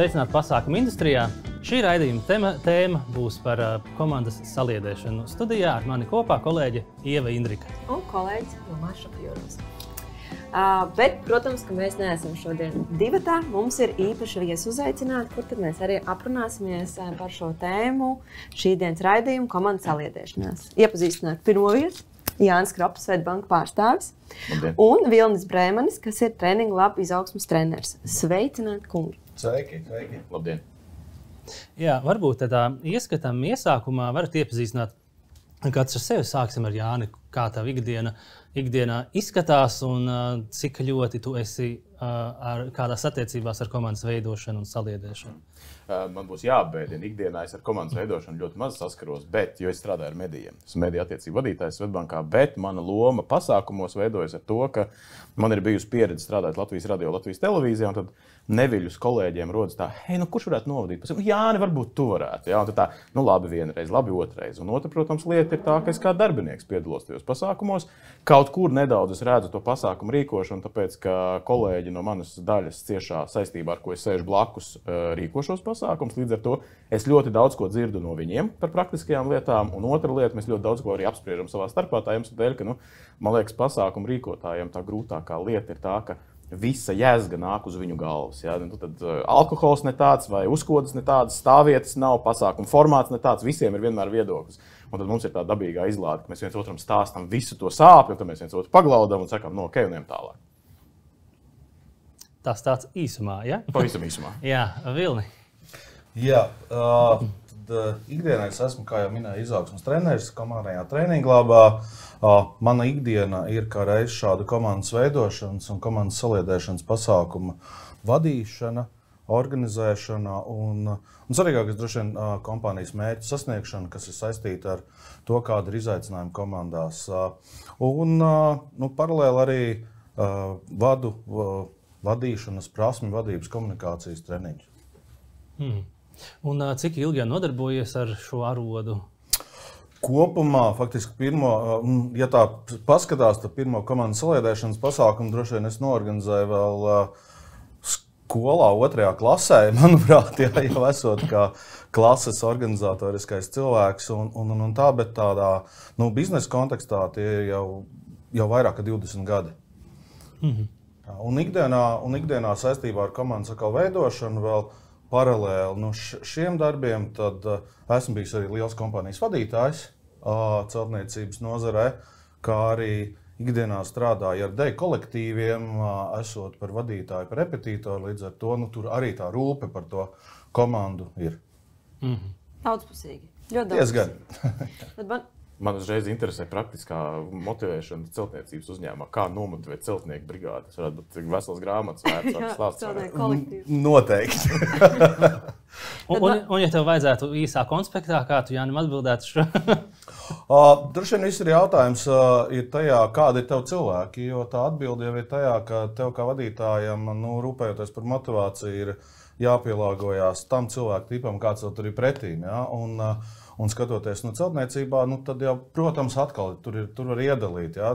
sveicināti pasākumu industrijā. Šī raidījuma tēma būs par komandas saliedēšanu. Studijā ar mani kopā kolēģe Ieva Indrika. Un kolēģis Maša Pjurovs. Bet, protams, ka mēs neesam šodien divatā. Mums ir īpaši viesi uzaicināti, kur tad mēs arī aprunāsimies par šo tēmu šī dienas raidījumu komandas saliedēšanās. Iepazīstināt pirmo viesu. Jānis Krops, Svetbanka pārstāvis. Labdien. Un Vilnis Brēmanis, kas ir Training Lab izaugsmes treneris. Sveicināti, kungi! Sveiki! Labdien! Jā, varbūt tādā ieskatam iesākumā varat iepazīstināt kāds ar sevi. Sāksim ar Jāni, kā tav ikdienā izskatās un cik ļoti tu esi kādās attiecībās ar komandas veidošanu un saliedēšanu. Man būs jāapbēdina. Ikdienā es ar komandas veidošanu ļoti maz saskaros, jo es strādāju ar medijiem. Esmu mediju attiecību vadītājs Svetbankā, bet mana loma pasākumos veidojas ar to, ka man ir bijusi pieredze strādāt Latvijas radio, Latvijas televīzijā, un tad neviļus kolēģiem rodas tā, kurš varētu novadīt? Jāni, varbūt tu varētu. Ja? Un tad tā, labi vienreiz, labi otrreiz. Un otra, protams, lieta ir tā, ka es kā darbinieks piedalos tajos pasākumos. Kaut kur nedaudz es redzu to pasākumu rīkošanu, tāpēc, ka kolēģi no manas daļas ciešā saistībā, ar ko es sēžu blakus, rīko šos pasākumus. Līdz ar to es ļoti daudz ko dzirdu no viņiem par praktiskajām lietām. Un otra lieta, mēs ļoti daudz ko arī apspriežam savā starpā. Tā iemesla dēļ, ka, man liekas, pasākumu rīkotājiem tā grūtākā lieta ir tā, ka visa jēzga nāk uz viņu galvas. Ja? Tad alkohols ne tāds, vai uzkodas ne tādas, stāvvietas nav, pasākuma formāts ne tāds, visiem ir vienmēr viedoklis. Un tad mums ir tā dabīgā izlāde, ka mēs viens otram stāstam visu to sāpju, un tad mēs viens otru paglaudam un sakām, ok, un ejam tālāk. Tas tāds īsumā, ja? Pavisam īsumā. Jā, Vilni. Jā, tad ikdienā es esmu, kā jau minēju, izaugsmes treneris komandajā Training Labā. Mana ikdiena ir kā reiz šāda komandas veidošanas un komandas saliedēšanas pasākuma vadīšana, organizēšana un svarīgākais droši vien kompānijas mērķu sasniegšana, kas ir saistīta ar to, kāda ir izaicinājuma komandās. Un paralēli arī vadu vadīšanas prasmi, vadības komunikācijas treniņus. Un cik ilgi nodarbojies ar šo arodu? Kopumā, faktiski, ja tā paskatās, tad pirmo komandas saliedēšanas pasākumu droši vien es noorganizēju vēl skolā 2. klasē. Manuprāt, jau esot kā klases organizatoriskais cilvēks un tā, bet tādā biznesa kontekstā tie ir jau vairāk kā 20 gadi. Un ikdienā saistībā ar komandas veidošanu vēl paralēli šiem darbiem, tad esmu bijis arī liels kompānijas vadītājs celtniecības nozarē, kā arī ikdienā strādāju ar deju kolektīviem, esot par vadītāju, par repetītoru, līdz ar to tur arī tā rūpe par to komandu ir. Daudzpusīgi. Ļoti diezgan. Man uzreiz interesē praktiskā motivēšana celtniecības uzņēmumā. Kā nomotivēt celtnieku brigādi? Tas varētu būt vesels grāmatas vērts vai stāsts. Celtnieku kolektīvs. Noteikti. Un ja tev vajadzētu īsā konspektā, kā tu, Jānim, atbildētu šo? Droši vien viss ir jautājums ir tajā, kādi ir tev cilvēki, jo tā atbilde jau ir tajā, ka tev kā vadītājam, rūpējoties par motivāciju, ir jāpielāgojās tam cilvēku tipam, kāds tev tur ir pretīm. Ja? Un skatoties celtniecībā, tad jau, protams, atkal tur var iedalīt, ja?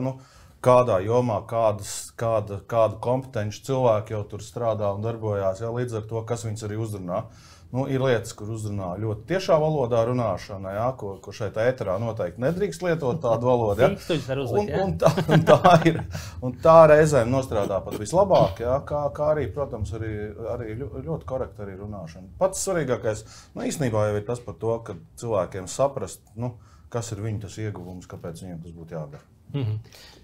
Kādā jomā, kādu kompetenci cilvēki jau tur strādā un darbojās, ja? Līdz ar to, kas viņus arī uzrunā. Ir lietas, kur uzrunā ļoti tiešā valodā runāšana, ja? Ko šeit ēterā noteikti nedrīkst lietot tādu valodu. Ja? Un tā reizēm nostrādā pat vislabāk, ja? Kā arī, protams, arī ļoti korekti arī runāšana. Pats svarīgākais īstenībā jau ir tas par to, ka cilvēkiem saprast, kas ir viņu tas ieguvums, kāpēc viņiem tas būtu jādara.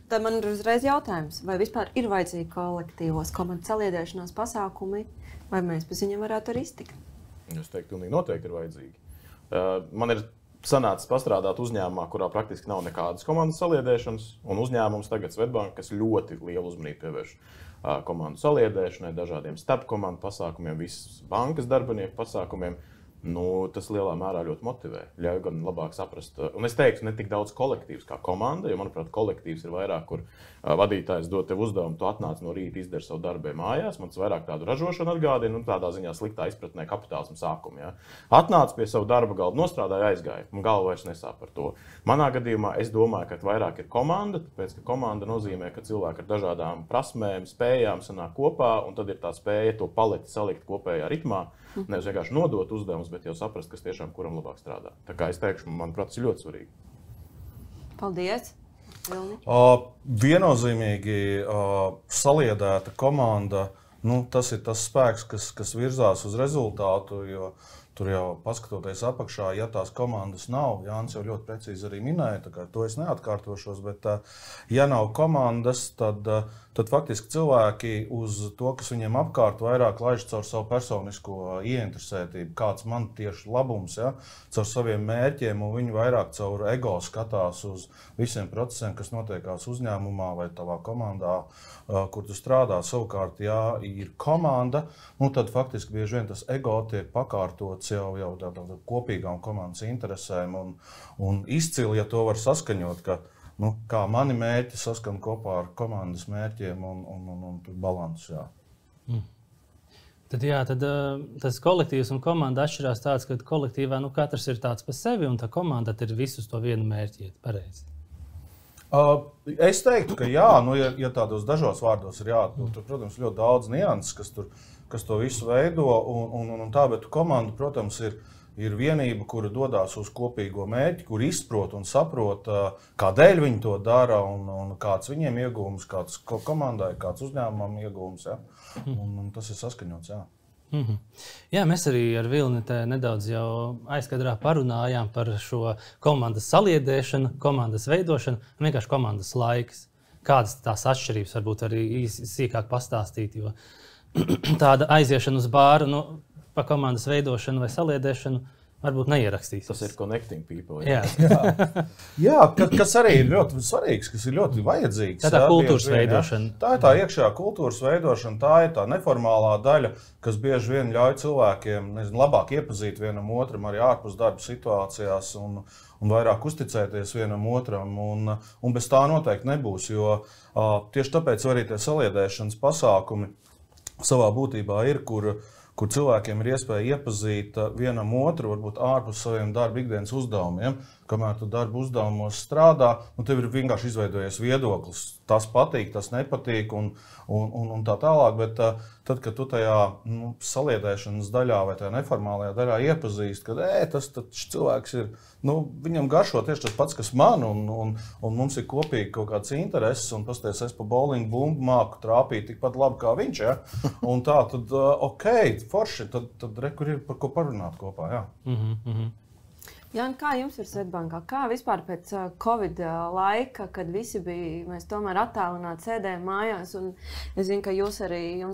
Tad man ir uzreiz jautājums, vai vispār ir vajadzīgi kolektīvos komandas saliedēšanās pasākumi, vai mēs bez viņiem varētu arī iztikt? Es teiktu, noteikti ir vajadzīgi. Man ir sanācis pastrādāt uzņēmumā, kurā praktiski nav nekādas komandas saliedēšanas, un uzņēmums tagad Svetbanka, kas ļoti lielu uzmanību pievērš komandu saliedēšanai, dažādiem starpkomandu pasākumiem, visas bankas darbinieku pasākumiem. Tas lielā mērā ļoti motivē. Ļauj gan labāk saprast. Un es teiktu, ne tik daudz kolektīvs kā komanda, jo, manuprāt, kolektīvs ir vairāk, kur vadītājs dod tev uzdevumu, tu atnāc no rīta, izdari savu darbu mājās. Man tas vairāk tādu ražošanu atgādina, tādā ziņā sliktā izpratnē kapitālisma sākumu. Ja? Atnāc pie savu darba galda, nostrādāja, aizgāja. Man galva vairs nesāp par to. Manā gadījumā es domāju, ka vairāk ir komanda, tāpēc, ka komanda nozīmē, ka cilvēki ar dažādām prasmēm, spējām sanāk kopā, un tad ir tā spēja to paleti salikt kopējā ritmā. Nevis vienkārši nodot uzdevumus, bet jau saprast, kas tiešām kuram labāk strādā. Tā kā es teikšu, manuprāt, tas ir ļoti svarīgi. Paldies! Viennozīmīgi saliedēta komanda, tas ir tas spēks, kas virzās uz rezultātu, jo tur jau paskatoties apakšā, ja tās komandas nav, Jānis jau ļoti precīzi arī minēja, tā kā to es neatkārtošos, bet ja nav komandas, tad faktiski cilvēki uz to, kas viņiem apkārt vairāk laiž caur savu personisko ieinteresētību, kāds man tieši labums, ja, caur saviem mērķiem, un viņi vairāk caur ego skatās uz visiem procesiem, kas notiekās uzņēmumā vai tavā komandā, kur tu strādā. Savukārt, ja ir komanda, tad faktiski bieži vien tas ego tiek pakārtots jau tādām kopīgām komandas interesēm, un izcili, ja to var saskaņot, ka kā mani mērķi saskan kopā ar komandas mērķiem un tur balans. Jā. Tad tas kolektīvs un komanda atšķirās tāds, ka kolektīvā katrs ir tāds pa sevi, un tā komanda ir visus to vienu mērķi iet pareizi. Es teiktu, ka jā, ja tādos dažos vārdos ir jā, tur, protams, ļoti daudz nianses, kas to visu veido, un tā, bet komanda, protams, ir vienība, kura dodās uz kopīgo mērķi, kur izprot un saprot, kādēļ viņi to dara un kāds viņiem iegūms, kāds komandai, kāds uzņēmumam iegūms. Ja? Un tas ir saskaņots. Jā. Jā, mēs arī ar Vilni nedaudz jau aizkadrā parunājām par šo komandas saliedēšanu, komandas veidošanu un vienkārši komandas laiks. Kādas tās atšķirības varbūt arī sīkāk pastāstīt, jo tāda aiziešana uz bāru pa komandas veidošanu vai saliedēšanu varbūt neierakstīs. Tas ir connecting people. Jā, kas arī ir ļoti svarīgs, kas ir ļoti vajadzīgs. Tā ir kultūras veidošana. Tā ir tā iekšējā kultūras veidošana, tā ir tā neformālā daļa, kas bieži vien ļauj cilvēkiem labāk iepazīt vienam otram arī ārpus darba situācijās un vairāk uzticēties vienam otram. Un bez tā noteikti nebūs, jo tieši tāpēc arī tie saliedēšanas pasākumi savā būtībā ir, kur cilvēkiem ir iespēja iepazīt vienam otru, varbūt ārpus saviem darba ikdienas uzdevumiem. Kamēr tu darba uzdevumos strādā, tev ir vienkārši izveidojies viedoklis. Tas patīk, tas nepatīk un tā tālāk, bet tad, kad tu tajā saliedēšanas daļā vai tajā neformālajā daļā iepazīst, ka tas cilvēks ir, viņam garšo tieši tas pats, kas man, un mums ir kopīgi kaut kāds intereses, un pasties, es pa bowling bumbu māku trāpīt tikpat labi kā viņš, ja? Un tā, tad forši, tad kur ir par ko parunāt kopā, jā. Jāni, kā jums ir Svetbankā? Kā vispār pēc Covid laika, kad visi mēs tomēr attālināti sēdējām mājās, un es zinu, ka jums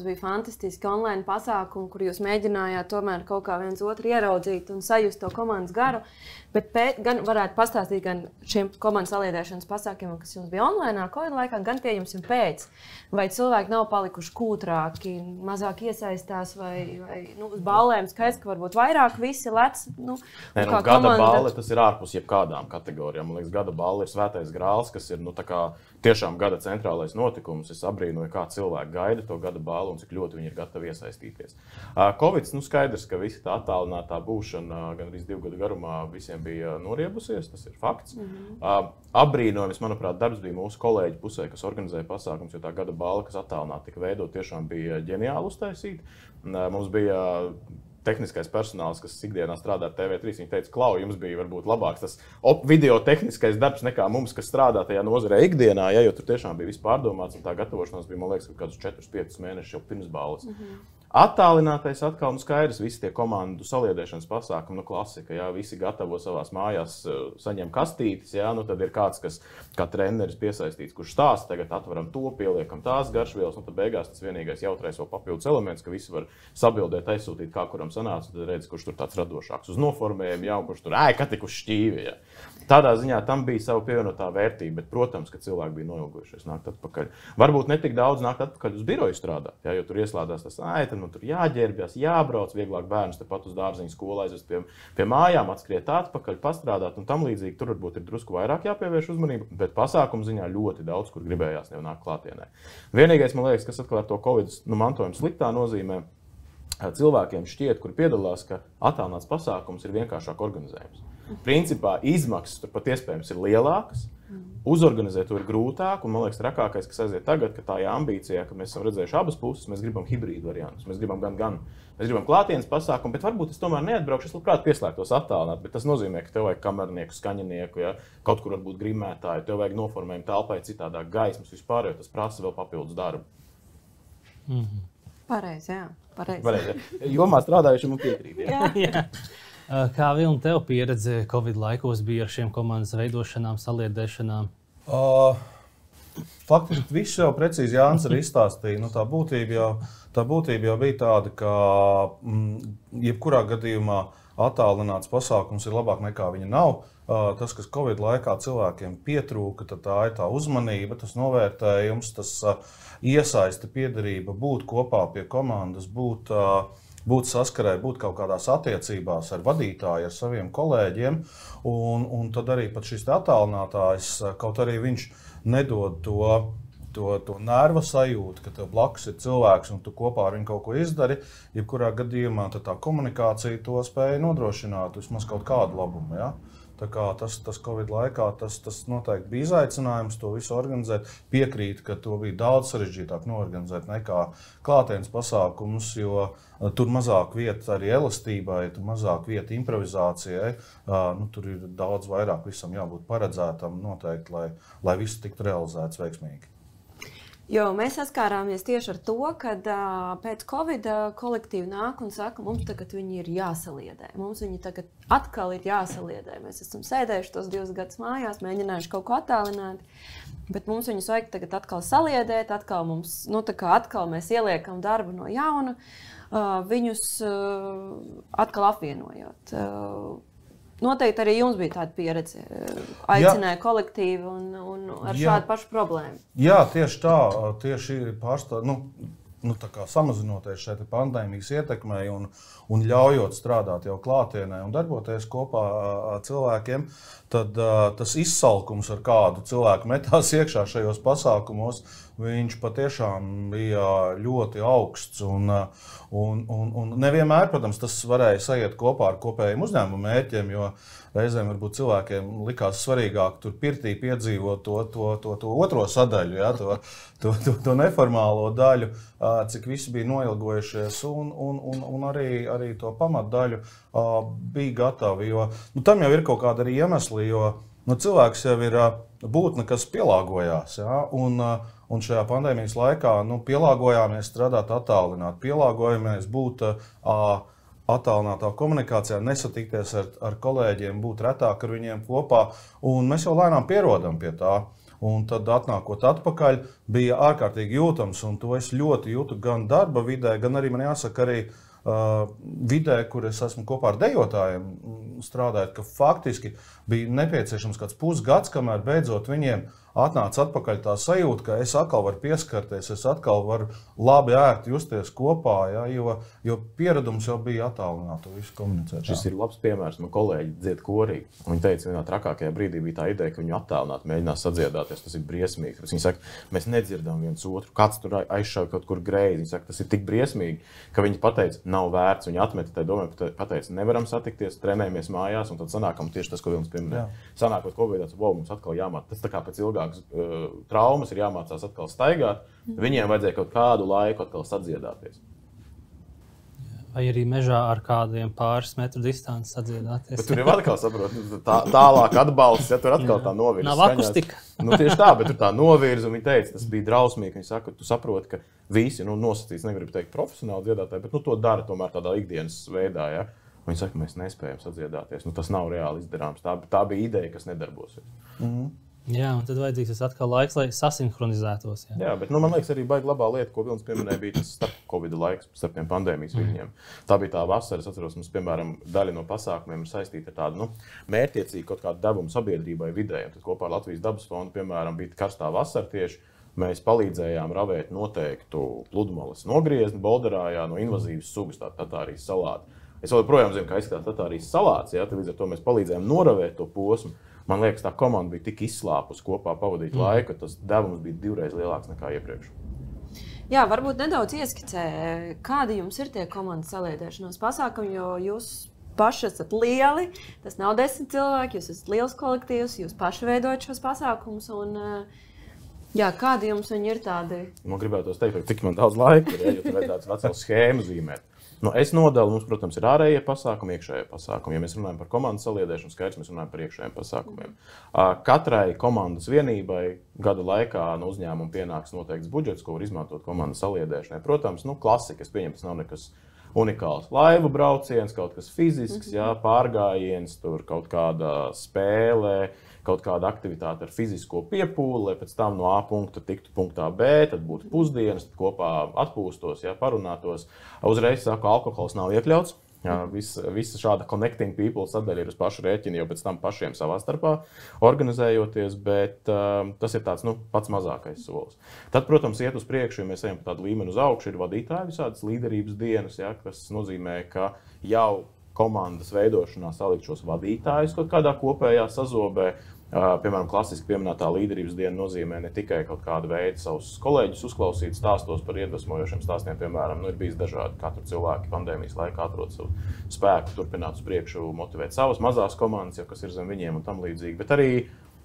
bija fantastiski online pasākumi, kur jūs mēģinājāt tomēr kaut kā viens otru ieraudzīt un sajust to komandas garu, bet gan varētu pastāstīt gan šiem komandas saliedēšanas pasākumiem, kas jums bija online Covid laikā, gan tie jums ir pēc. Vai cilvēki nav palikuši kūtrāki, mazāk iesaistās, vai uz ballēm skaidrs, ka varbūt vairāk visi lec, kā komanda. Balli, tas ir ārpus jebkādām kategorijām. Man liekas, gada balli ir svētais grāls, kas ir tiešām gada centrālais notikums. Es abrīnoju, kā cilvēki gaida to gada balli un cik ļoti viņi ir gatavi iesaistīties. Covid, skaidrs, ka visi tā attālinātā būšana gan arī 2 gadu garumā visiem bija noriebusies, tas ir fakts. Abrīnojums, manuprāt, darbs bija mūsu kolēģi pusē, kas organizēja pasākums, jo tā gada balli, kas attālināti tika veidot, tiešām bija ģeniāli uztaisīt. Mums bija tehniskais personāls, kas ikdienā strādā ar TV3, viņi teica, Klau, jums bija varbūt labāks tas video tehniskais darbs nekā mums, kas strādā tajā nozarē ikdienā, jo tur tiešām bija viss pārdomāts, un tā gatavošanās bija, man liekas, kādus 4-5 mēnešus jau pirms balles. Attālinātais atkal skaidrs, visi tie komandu saliedēšanas pasākumi, klasika, jā, visi gatavo savās mājās, saņem kastītes, jā, tad ir kāds, kas kā treneris piesaistīts, kurš stāsta, tagad atveram to, pieliekam tās garšvielas, un tad beigās tas vienīgais jautrais vēl papildus elements, ka visi var sabildēt, aizsūtīt, kā kuram sanāca, tad redz, kurš tur tāds radošāks uz noformējumu, jā, un kurš tur, ka tik uz šķīvi, jā. Tādā ziņā tam bija sava pievienotā vērtība, bet, protams, ka cilvēki bija noilgojušies nākt atpakaļ. Varbūt ne tik daudz nākt atpakaļ uz biroju strādāt, jā, jo tur ieslēdzās tas, man tur jāģērbjas, jābrauc, vieglāk bērnus tepat uz dārziņu skolu aizvest pie mājām, atskriet atpakaļ, pastrādāt un tam līdzīgi. Tur varbūt ir drusku vairāk jāpievērš uzmanība, bet pasākumu ziņā ļoti daudz, kur gribējās jau nākt klātienē. Vienīgais, man liekas, kas atkal ar to Covid mantojumu sliktā nozīmē, cilvēkiem šķiet, kur piedalās, ka attālināts pasākums ir vienkāršāk organizējums. Principā izmaksas tur pat iespējams ir lielākas, uzorganizēt to ir grūtāk, un man liekas trakākais, kas aiziet tagad, ka tā ir ambīcija, ka mēs esam redzējuši abas puses, mēs gribam hibrīdu variantus, mēs gribam gan. Mēs gribam klātienes pasākumu, bet varbūt es tomēr neatbraukšu, es labprāt pieslēgtos attālināt, bet tas nozīmē, ka tev vajag kamernieku, skaņinieku, ja, kaut kur varbūt grimētāju, tev vajag noformējumu telpai citādāk gaismas vispār, jo tas prasa vēl papildus darbu. Pareizi, jā. Pareizi. Jomā strādājuši man piekrīt. Jā. Kā Vilni, tev pieredze Covid laikos bija ar šiem komandas veidošanām, saliedēšanām? Faktiski viss jau precīzi Jānis arī izstāstīja. Nu, tā būtība jau bija tāda, ka jebkurā gadījumā attālināts pasākums ir labāk nekā viņa nav. Tas, kas Covid laikā cilvēkiem pietrūka, tā ir tā uzmanība, tas novērtējums, tas iesaiste, piederība, būt kopā pie komandas, būt saskarē, būt kaut kādās attiecībās ar vadītāju, ar saviem kolēģiem. Un tad arī pat šis attālinātājs, kaut arī viņš nedod to nerva sajūtu, ka tev blakus ir cilvēks un tu kopā ar viņu kaut ko izdari, jebkurā gadījumā tā komunikācija to spēja nodrošināt vismaz kaut kādu labumu. Ja? Tā kā tas Covid laikā, tas noteikti bija izaicinājums to visu organizēt. Piekrītu, ka to bija daudz sarežģītāk noorganizēt nekā klātienes pasākumus, jo tur mazāk vieta arī elastībai, tur mazāk vieta improvizācijai. Tur ir daudz vairāk visam jābūt paredzētam noteikti, lai viss tiktu realizēts veiksmīgi. Jo mēs saskārāmies tieši ar to, ka pēc Covid kolektīvi nāk un saka, mums tagad viņi ir jāsaliedē. Mums viņi tagad atkal ir jāsaliedē. Mēs esam sēdējuši tos 2 gadus mājās, mēģinājuši kaut ko attālināt, bet mums viņus vajag tagad atkal saliedēt, atkal mēs ieliekam darbu no jauna, viņus atkal apvienojot. Noteikti arī jums bija tāda pieredze, aicināja kolektīvu un ar šādu pašu problēmu. Jā, tieši tā, tieši samazinoties šeit pandēmijas ietekmei un ļaujot strādāt jau klātienē un darboties kopā ar cilvēkiem, tad tas izsalkums, ar kādu cilvēku metās iekšā šajos pasākumos, viņš patiešām bija ļoti augsts. Un nevienmēr, protams, tas varēja sajiet kopā ar kopējiem uzņēmumu mērķiem, jo reizēm varbūt cilvēkiem likās svarīgāk tur pirtī piedzīvot to otro sadaļu, ja, to neformālo daļu, cik visi bija noilgojušies un arī to pamatdaļu bija gatavi. Jo tam jau ir kaut kāda arī iemesli, jo cilvēks jau ir būtne, kas pielāgojās. Ja, un šajā pandēmijas laikā pielāgojāmies strādāt attālināt, pielāgojamies būt attālinātā komunikācijā, nesatikties ar kolēģiem, būt retāk ar viņiem kopā, un mēs jau lēnām pierodam pie tā. Un tad atnākot atpakaļ bija ārkārtīgi jūtams, un to es ļoti jūtu gan darba vidē, gan arī man jāsaka arī vidē, kur es esmu kopā ar dejotājiem strādājot, ka faktiski bija nepieciešams kāds pusgads, kamēr beidzot viņiem atnāca atpakaļ tā sajūta, ka es atkal varu pieskarties, es atkal varu labi ērti justies kopā, ja, jo pieredums jau bija attālināt to visu komunicēt. Šis ir labs piemērs, man kolēģi dzied korī. Viņi teica, vienā trakākajā brīdī bija tā ideja, ka viņu attālināt, mēģinās sadziedāties, tas ir briesmīgi. Viņi saka, mēs nedzirdam viens otru, kāds tur aizšauj kaut kur greizi. Viņi saka, tas ir tik briesmīgi, ka viņi pateica, nav vērts. Viņi atmeta tai domē, pateica, nevaram satikties, trenējamies mājās, un tad sanākam tieši tas, ko Vilnis pieminēja. Sanākot Covid, mums atkal jāmāc. Tas tā kā pēc ilgākas traumas ir jāmācās atkal staigāt. Viņiem vajadzēja kaut kādu laiku atkal sadziedāties. Vai arī mežā ar kādiem pāris metru distanci sadziedāties. Bet tur jau atkal saprot, tālāk atbalsts, ja tur atkal tā novirza. Nav akustika. Tieši tā, bet tur tā novirza, un viņi teica, tas bija drausmīgi. Viņi saka, tu saproti, ka visi, nosacīts, negribu teikt profesionāli dziedātāji, bet to dara tomēr tādā ikdienas veidā, ja. Viņi saka, mēs nespējam sadziedāties. Tas nav reāli izdarāms. Tā bija ideja, kas nedarbosies. Jā, un tad vajadzīgs atkal laiks, lai sasinhronizētos. Jā, bet man liekas, arī baigi labā lieta, ko Vilnis pieminēja, bija tas starp Covid laiks, starp tiem pandēmijas viļņiem. Tā bija tā vasara, es atceros, mums, piemēram, daļa no pasākumiem ir saistīta ar tādu mērķtiecīgu kaut kādu devumu sabiedrībai vidē. Tad kopā ar Latvijas dabas fondu, piemēram, bija karstā vasara tieši. Mēs palīdzējām ravēt noteiktu pludmales nogriezni Bolderājā no invazīvas sugas, tā Tatārijas salāta. Es vēl joprojām zinu, kā izskatās Tatārijas salāts, ja, līdz ar to mēs palīdzējām noravēt to posmu. Man liekas, tā komanda bija tik izslāpus kopā pavadīt laiku, ka tas devums bija 2 reizes lielāks nekā iepriekš. Jā, varbūt nedaudz ieskicē, kādi jums ir tie komandas saliedēšanās pasākumi, jo jūs paši esat lieli, tas nav 10 cilvēki, jūs esat liels kolektīvs, jūs paši veidojat šos pasākumus. Jā, kādi jums viņi ir tādi? Man gribētos teikt, cik man daudz laika ir, ja tu vajadzētu veselu schēmu zīmēt. Es nodalu, mums, protams, ir ārējie pasākumi, iekšējie pasākumi. Ja mēs runājam par komandas saliedēšanu, skaidrs, mēs runājam par iekšējiem pasākumiem. Katrai komandas vienībai gada laikā no uzņēmuma pienāks noteikts budžets, ko var izmantot komandas saliedēšanai. Protams, klasika, es pieņemu, tas nav nekas unikāls. Laivu brauciens, kaut kas fizisks, jā, pārgājiens, tur kaut kāda spēle, kaut kāda aktivitāte ar fizisko piepūli, lai pēc tam no A punkta tiktu punktā B, tad būtu pusdienas, tad kopā atpūstos, jā, parunātos. Uzreiz saku, alkohols nav iekļauts. Jā, visa šāda connecting people sadaļa ir uz pašu rēķinu, jau pēc tam pašiem savā starpā organizējoties, bet tas ir tāds pats mazākais solis. Tad, protams, iet uz priekšu, ja mēs ejam pa tādu līmeni uz augšu, ir vadītāji visādas līderības dienas, jā, kas nozīmē, ka jau komandas veidošanā salikt šos vadītājus kaut kādā kopējā sazobē. Piemēram, klasiski pieminētā līderības diena nozīmē ne tikai kaut kādu veidu savus kolēģus uzklausīt stāstos par iedvesmojošiem stāstiem, piemēram, ir bijis dažādi, katru cilvēku pandēmijas laikā atrod savu spēku, turpināt uz priekšu, motivēt savas mazās komandas, kas ir zem viņiem un tam līdzīgi, bet arī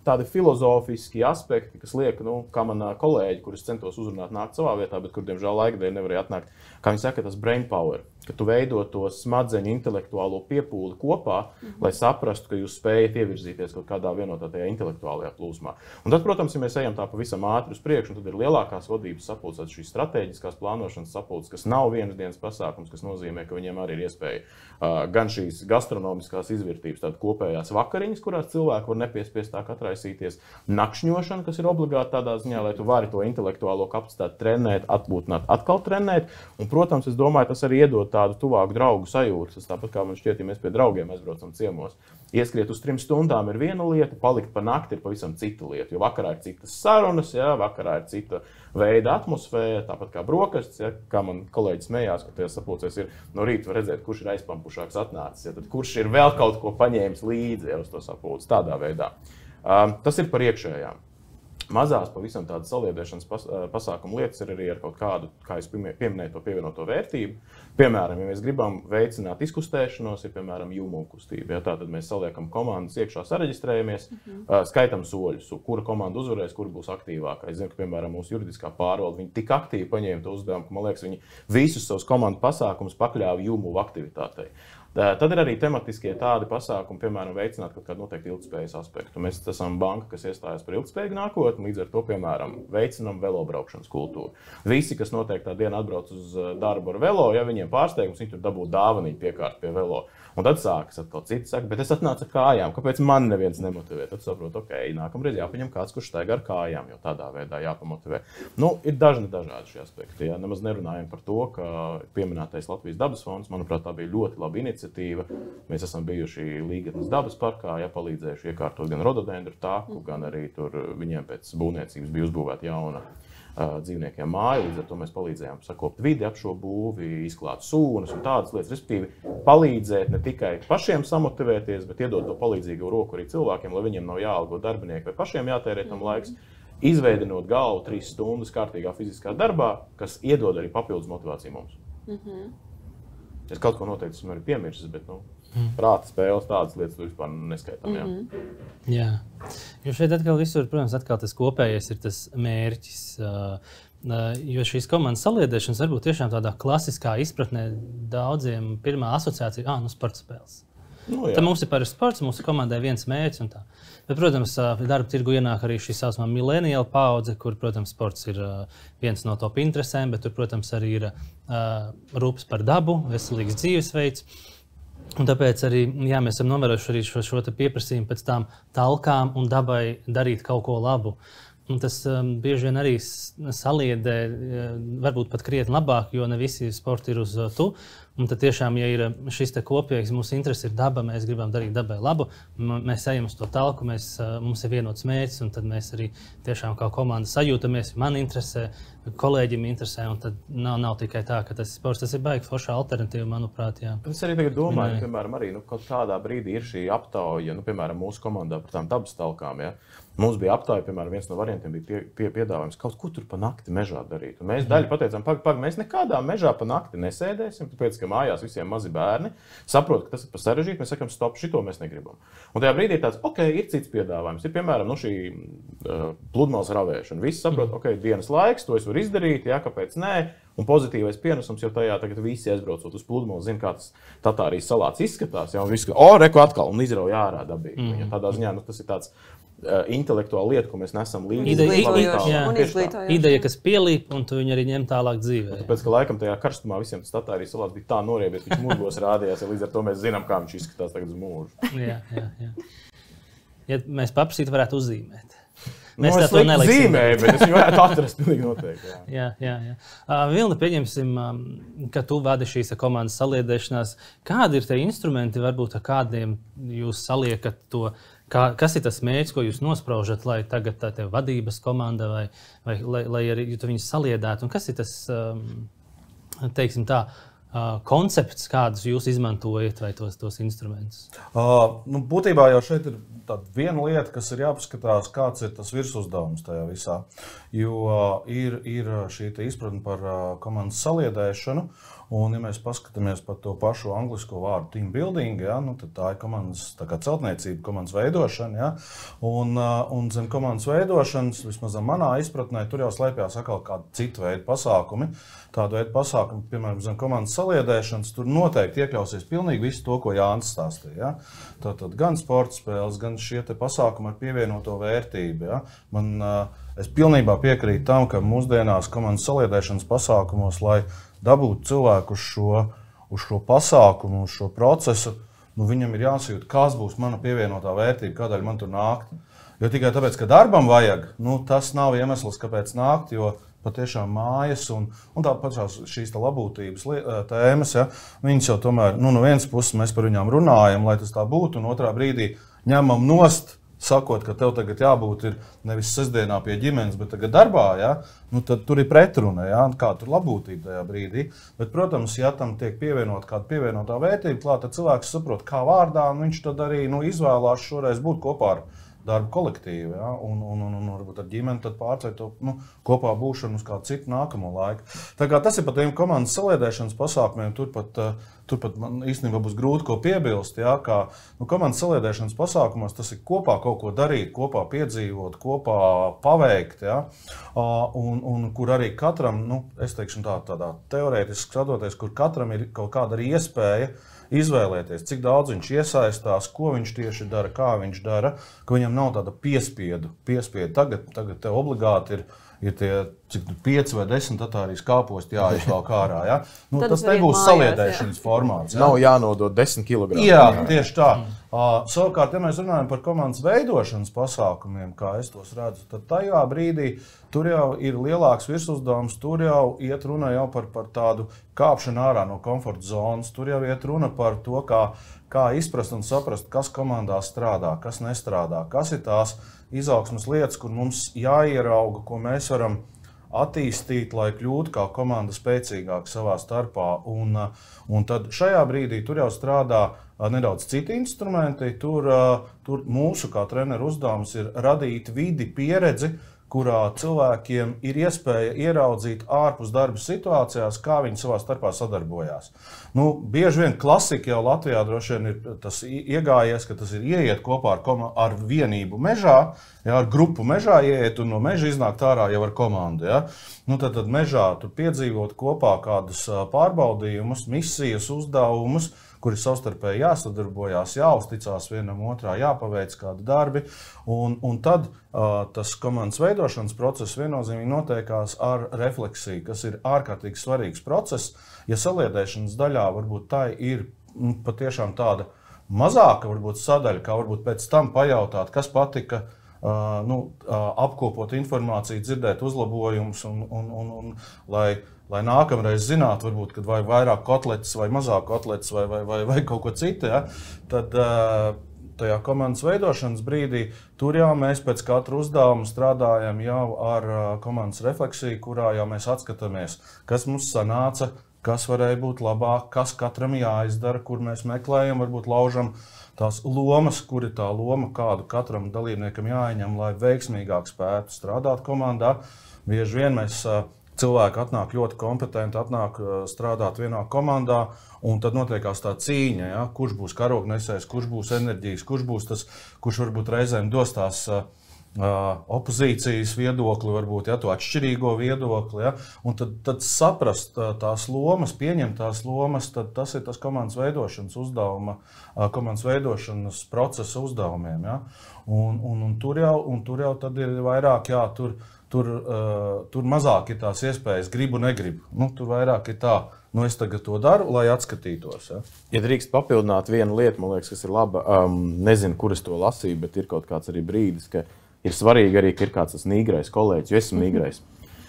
tādi filozofiski aspekti, kas liek, kā man kolēģi, kurus centos uzrunāt, nākt savā vietā, bet kur, diemžēl, laika dēļ nevarēja atnākt, kā viņi saka, tas brain power, ka tu veido to smadzeņu intelektuālo piepūli kopā, lai saprastu, ka jūs spējat ievirzīties kaut kādā vienotā tajā intelektuālajā plūsmā. Un tad, protams, ja mēs ejam tā pavisam ātri uz priekšu, tad ir lielākās vadības sapulces, šīs strateģiskās plānošanas sapulces, kas nav vienas dienas pasākums, kas nozīmē, ka viņiem arī ir iespēja gan šīs gastronomiskās izvērtības, tādas kopējās vakariņas, kurās cilvēki var nepiespiestāk atraisīties, nakšņošana, kas ir obligāti tādā ziņā, lai tu vari to intelektuālo kapacitāti trenēt, atpūtināt, atkal trenēt. Un, protams, es domāju, tas arī iedod tādu tuvāku draugu sajūtu. Tas tāpat kā man šķiet, ja mēs pie draugiem aizbraucam ciemos. Ieskriet uz 3 stundām ir viena lieta, palikt pa nakti ir pavisam cita lieta. Jo vakarā ir citas sarunas, jā, vakarā ir cita veida atmosfēra, tāpat kā brokastis, jā, kā man kolēģis smējās, ka tajās sapulcēs ir no rīta var redzēt, kurš ir aizpampušāks atnācis, jā, tad kurš ir vēl kaut ko paņēmis līdzi, jā, uz to sapulci tādā veidā. Tas ir par iekšējām. Mazās pavisam tādas saliedēšanas pasākumu lietas ir arī ar kaut kādu, kā es pieminēju, to pievienoto vērtību. Piemēram, ja mēs gribam veicināt izkustēšanos, ir piemēram jūmu kustība. Ja, tātad mēs saliekam komandas iekšā, sareģistrējamies, skaitam soļus, kura komanda uzvarēs, kura būs aktīvākā. Es zinu, ka, piemēram, mūsu juridiskā pārvalde, viņi tik aktīvi paņēma to uzdevumu, ka, man liekas, viņi visus savus komandu pasākumus pakļāva jūmu aktivitātei. Tad ir arī tematiskie tādi pasākumi, piemēram, veicināt kaut kādu noteikti ilgtspējas aspektu. Mēs esam banka, kas iestājas par ilgtspējīgu nākotni, līdz ar to, piemēram, veicinam velobraukšanas kultūru. Visi, kas noteiktā dienā atbrauc uz darbu ar velo, ja viņiem pārsteigums, viņi tur dabū dāvaniņu piekārt pie velo. Un tad sākas atkal citi saka, bet es atnācu ar kājām, kāpēc man neviens nemotivē? Tad saprotu, ok, nākamreiz jāpaņem kāds, kurš staigā ar kājām, jo tādā veidā jāpamotivē. Ir dažādi šie aspekti. Ja? Nemaz nerunājam par to, ka pieminētais Latvijas dabas fonds, manuprāt, tā bija ļoti laba iniciatīva. Mēs esam bijuši Līgatnes dabas parkā, ja, palīdzējuši iekārtot gan rododendru taku, gan arī tur viņiem pēc būvniecības bija uzbūvēta jauna dzīvniekiem māju, līdz ar to mēs palīdzējām sakopt vidi ap šo būvi, izklāt sūnas un tādas lietas, respektīvi palīdzēt ne tikai pašiem samotivēties, bet iedot to palīdzīgu roku arī cilvēkiem, lai viņiem nav jāalgo darbinieki vai pašiem jātērē tam laiks, izveidinot galvu 3 stundas kārtīgā fiziskā darbā, kas iedod arī papildus motivāciju mums. Es kaut ko noteikti esmu arī piemirsis, bet prāta spēles tādas lietas vispār neskaitām. Jā. Jo šeit atkal visur, protams, tas kopējais ir tas mērķis. Jo šīs komandas saliedēšanas varbūt tiešām tādā klasiskā izpratnē daudziem pirmā asociācija sporta spēles. Tad mums ir par sports, mūsu komandai viens mērķis un tā. Bet, protams, darba tirgu ienāk arī šī saucamā millennial paudze, kur, protams, sports ir viens no top interesēm, bet tur, protams, arī ir rūpes par dabu, veselīgs dzīvesveids. Un tāpēc arī mēs esam novērojuši arī šo pieprasījumu pēc tām talkām un dabai darīt kaut ko labu. Un tas bieži vien arī saliedē, varbūt pat krietni labāk, jo ne visi sporti ir uz tu. Un tad tiešām, ja ir šis kopīgs, mūsu interesi ir daba, mēs gribam darīt dabai labu, mēs ejam uz to talku, mums ir vienots mērķis, un tad mēs arī tiešām kā komanda sajūtamies, man interesē, kolēģim interesē, un tad nav tikai tā, ka tas sports, tas ir baigi forša alternatīva, manuprāt, jā. Es arī tagad domāju, piemēram, arī, kaut kādā brīdī ir šī aptauja, piemēram, mūsu komandā par tām dabas talkām, ja. Mums bija aptauja, piemēram, viens no variantiem bija piedāvājums kaut ko tur pa nakti mežā darīt. Un mēs daļu pateicām, mēs nekādā mežā pa nakti nesēdēsim, tāpēc, ka mājās visiem mazi bērni saprot, ka tas ir pa sarežģīti, mēs sakam, stop, šito mēs negribam. Un tajā brīdī tāds, ir cits piedāvājums. Ir, piemēram, šī pludmales ravēšana. Visi saprot, dienas laiks, to es varu izdarīt, jā, kāpēc nē. Un pozitīvais pienesums jau tajā, tagad visi aizbraucot uz pludmali, zina, kā tas Tatārijas salāts izskatās, jā, un visi, reku atkal, un izrauja ārā dabīgi. Ja tādā ziņā, tas ir tāds intelektuāla lieta, ko mēs nesam līdzi. Ideja, kas pielīp, un tu viņu arī ņem tālāk dzīvē. Tāpēc, ka laikam tajā karstumā visiem tas Tatārijas salāts bija tā noriebies, viņš murgos rādījās, ja līdz ar to mēs zinām, kā viņš izskatās tagad uz mūžu. Jā. Ja mēs paprasītu, varētu uzzīmēt. Mēs tā to neliksim. Bet es viņu varētu atrast pilnīgi noteikti. Jā. Vilni, pieņemsim, ka tu vadi šīs komandas saliedēšanās. Kādi ir tie instrumenti, varbūt ar kādiem jūs saliekat to, kas ir tas mērķis, ko jūs nospraužat, lai tagad tā tev vadības komanda vai lai arī tu viņus saliedētu? Un kas ir tas, teiksim tā, koncepts, kādus jūs izmantojat vai tos instrumentus? Būtībā jau šeit ir tāda viena lieta, kas ir jāpaskatās, kāds ir tas virsuzdevums tajā visā. Jo ir šī izpratne par komandas saliedēšanu, un ja mēs paskatāmies par to pašu anglisko vārdu team building, ja, tad tā ir komandas celtniecība, komandas veidošana. Ja, un zem komandas veidošanas, vismaz manā izpratnē, tur jau slēpjās atkal kādi citu veidu pasākumi. Tādu veidu pasākumu, piemēram, zem komandas saliedēšanas, tur noteikti iekļausies pilnīgi visu to, ko Jānis stāstīja. Ja? Tātad gan sporta spēles, gan šie te pasākumi ar pievienoto vērtību. Ja? Es pilnībā piekrītu tam, ka mūsdienās komandas saliedēšanas pasākumos, lai dabūtu cilvēku uz šo pasākumu, uz šo procesu, viņam ir jāsajūt, kas būs mana pievienotā vērtība, kādēļ man tur nākt. Jo tikai tāpēc, ka darbam vajag, tas nav iemesls, kāpēc nākt, jo patiešām mājas un tāpat šīs labūtības tēmas, ja, viņas jau tomēr, no vienas puses mēs par viņām runājam, lai tas tā būtu, un otrā brīdī ņemam nost, sakot, ka tev tagad jābūt ir nevis sestdienā pie ģimenes, bet tagad darbā, ja, tad tur ir pretruna, ja, kā tur labūtība tajā brīdī. Bet, protams, ja tam tiek pievienot kāda pievienotā vērtība klāt, tad cilvēks saprot, kā vārdā, un viņš tad arī izvēlās šoreiz būt kopā ar darba kolektīvu, ja, un varbūt ar ģimeni tad pārcēt to kopā būšanu uz kādu citu nākamo laiku. Tā kā tas ir par tiem komandas saliedēšanas pasākumiem, turpat man īstenībā būs grūti ko piebilst, ja, kā komandas saliedēšanas pasākumos tas ir kopā kaut ko darīt, kopā piedzīvot, kopā paveikt, ja, un kur arī katram, es teikšu tādā teorētiski skatoties, kur katram ir kaut kāda arī iespēja izvēlēties, cik daudz viņš iesaistās, ko viņš tieši dara, kā viņš dara, ka viņam nav tāda piespiedu. Tagad tev obligāti ir tie, cik 5 vai 10 Tatārijas kāposti jāizvelk ārā. Ja? Tas nebūs saliedēšanas formāts. Ja? Nav jānodod 10 kg. Jā, tieši tā. Savukārt, ja mēs runājam par komandas veidošanas pasākumiem, kā es tos redzu, tad tajā brīdī tur jau ir lielāks virsuzdevums, tur jau iet runa jau par tādu kāpšanu ārā no komforta zonas, tur jau iet runa par to, kā izprast un saprast, kas komandā strādā, kas nestrādā, kas ir tās izaugsmes lietas, kur mums jāierauga, ko mēs varam attīstīt, lai kļūtu kā komanda spēcīgāk savā starpā. Un tad šajā brīdī tur jau strādā nedaudz citi instrumenti. Tur mūsu kā treneru uzdevums ir radīt vidi, pieredzi, kurā cilvēkiem ir iespēja ieraudzīt ārpus darba situācijās, kā viņi savā starpā sadarbojās. Bieži vien klasika jau Latvijā droši vien ir tas iegājies, ka tas ir ieiet kopā ar vienību mežā, ja, ar grupu mežā ieiet un no meža iznākt ārā jau ar komandu. Ja. Tad mežā tur piedzīvot kopā kādus pārbaudījumus, misijas, uzdevumus, kuri savstarpēji jāsadarbojās, jāuzticās vienam otrā, jāpaveic kādi darbi. Un tad tas komandas veidošanas process viennozīmīgi notiekās ar refleksiju, kas ir ārkārtīgi svarīgs process. Ja saliedēšanas daļā varbūt tā ir patiešām tāda mazāka varbūt sadaļa, kā varbūt pēc tam pajautāt, kas patika apkopot informāciju, dzirdēt uzlabojumus un lai nākamreiz zinātu, varbūt, kad vajag vairāk kotletes vai mazāk kotletes vai kaut ko citu, ja, tad tajā komandas veidošanas brīdī tur jau mēs pēc katra uzdevuma strādājam jau ar komandas refleksiju, kurā jau mēs atskatāmies, kas mums sanāca, kas varēja būt labāk, kas katram jāizdara, kur mēs meklējam, varbūt laužam tās lomas, kur ir tā loma, kādu katram dalībniekam jāieņem, lai veiksmīgāk spētu strādāt komandā. Bieži vien mēs cilvēki atnāk ļoti kompetenti, atnāk strādāt vienā komandā, un tad notiekās tā cīņa, ja? Kurš būs karognesējs, kurš būs enerģijas, kurš būs tas, kurš varbūt reizēm dos tās opozīcijas viedokli, varbūt to atšķirīgo viedokli, ja? Un tad saprast tās lomas, pieņemt tās lomas, tad tas ir tas komandas veidošanas uzdevuma, komandas veidošanas procesa uzdevumiem. Ja? Un tur jau tad ir vairāk, tur mazāk ir tās iespējas, gribu, negribu. Tur vairāk ir tā, es tagad to daru, lai atskatītos. Ja, ja drīkst papildināt vienu lietu, man liekas, kas ir laba, nezinu, kur es to lasīju, bet ir kaut kāds arī brīdis, ka ir svarīgi arī, ka ir kāds tas nīgrais kolēģis, jo esmu nīgrais.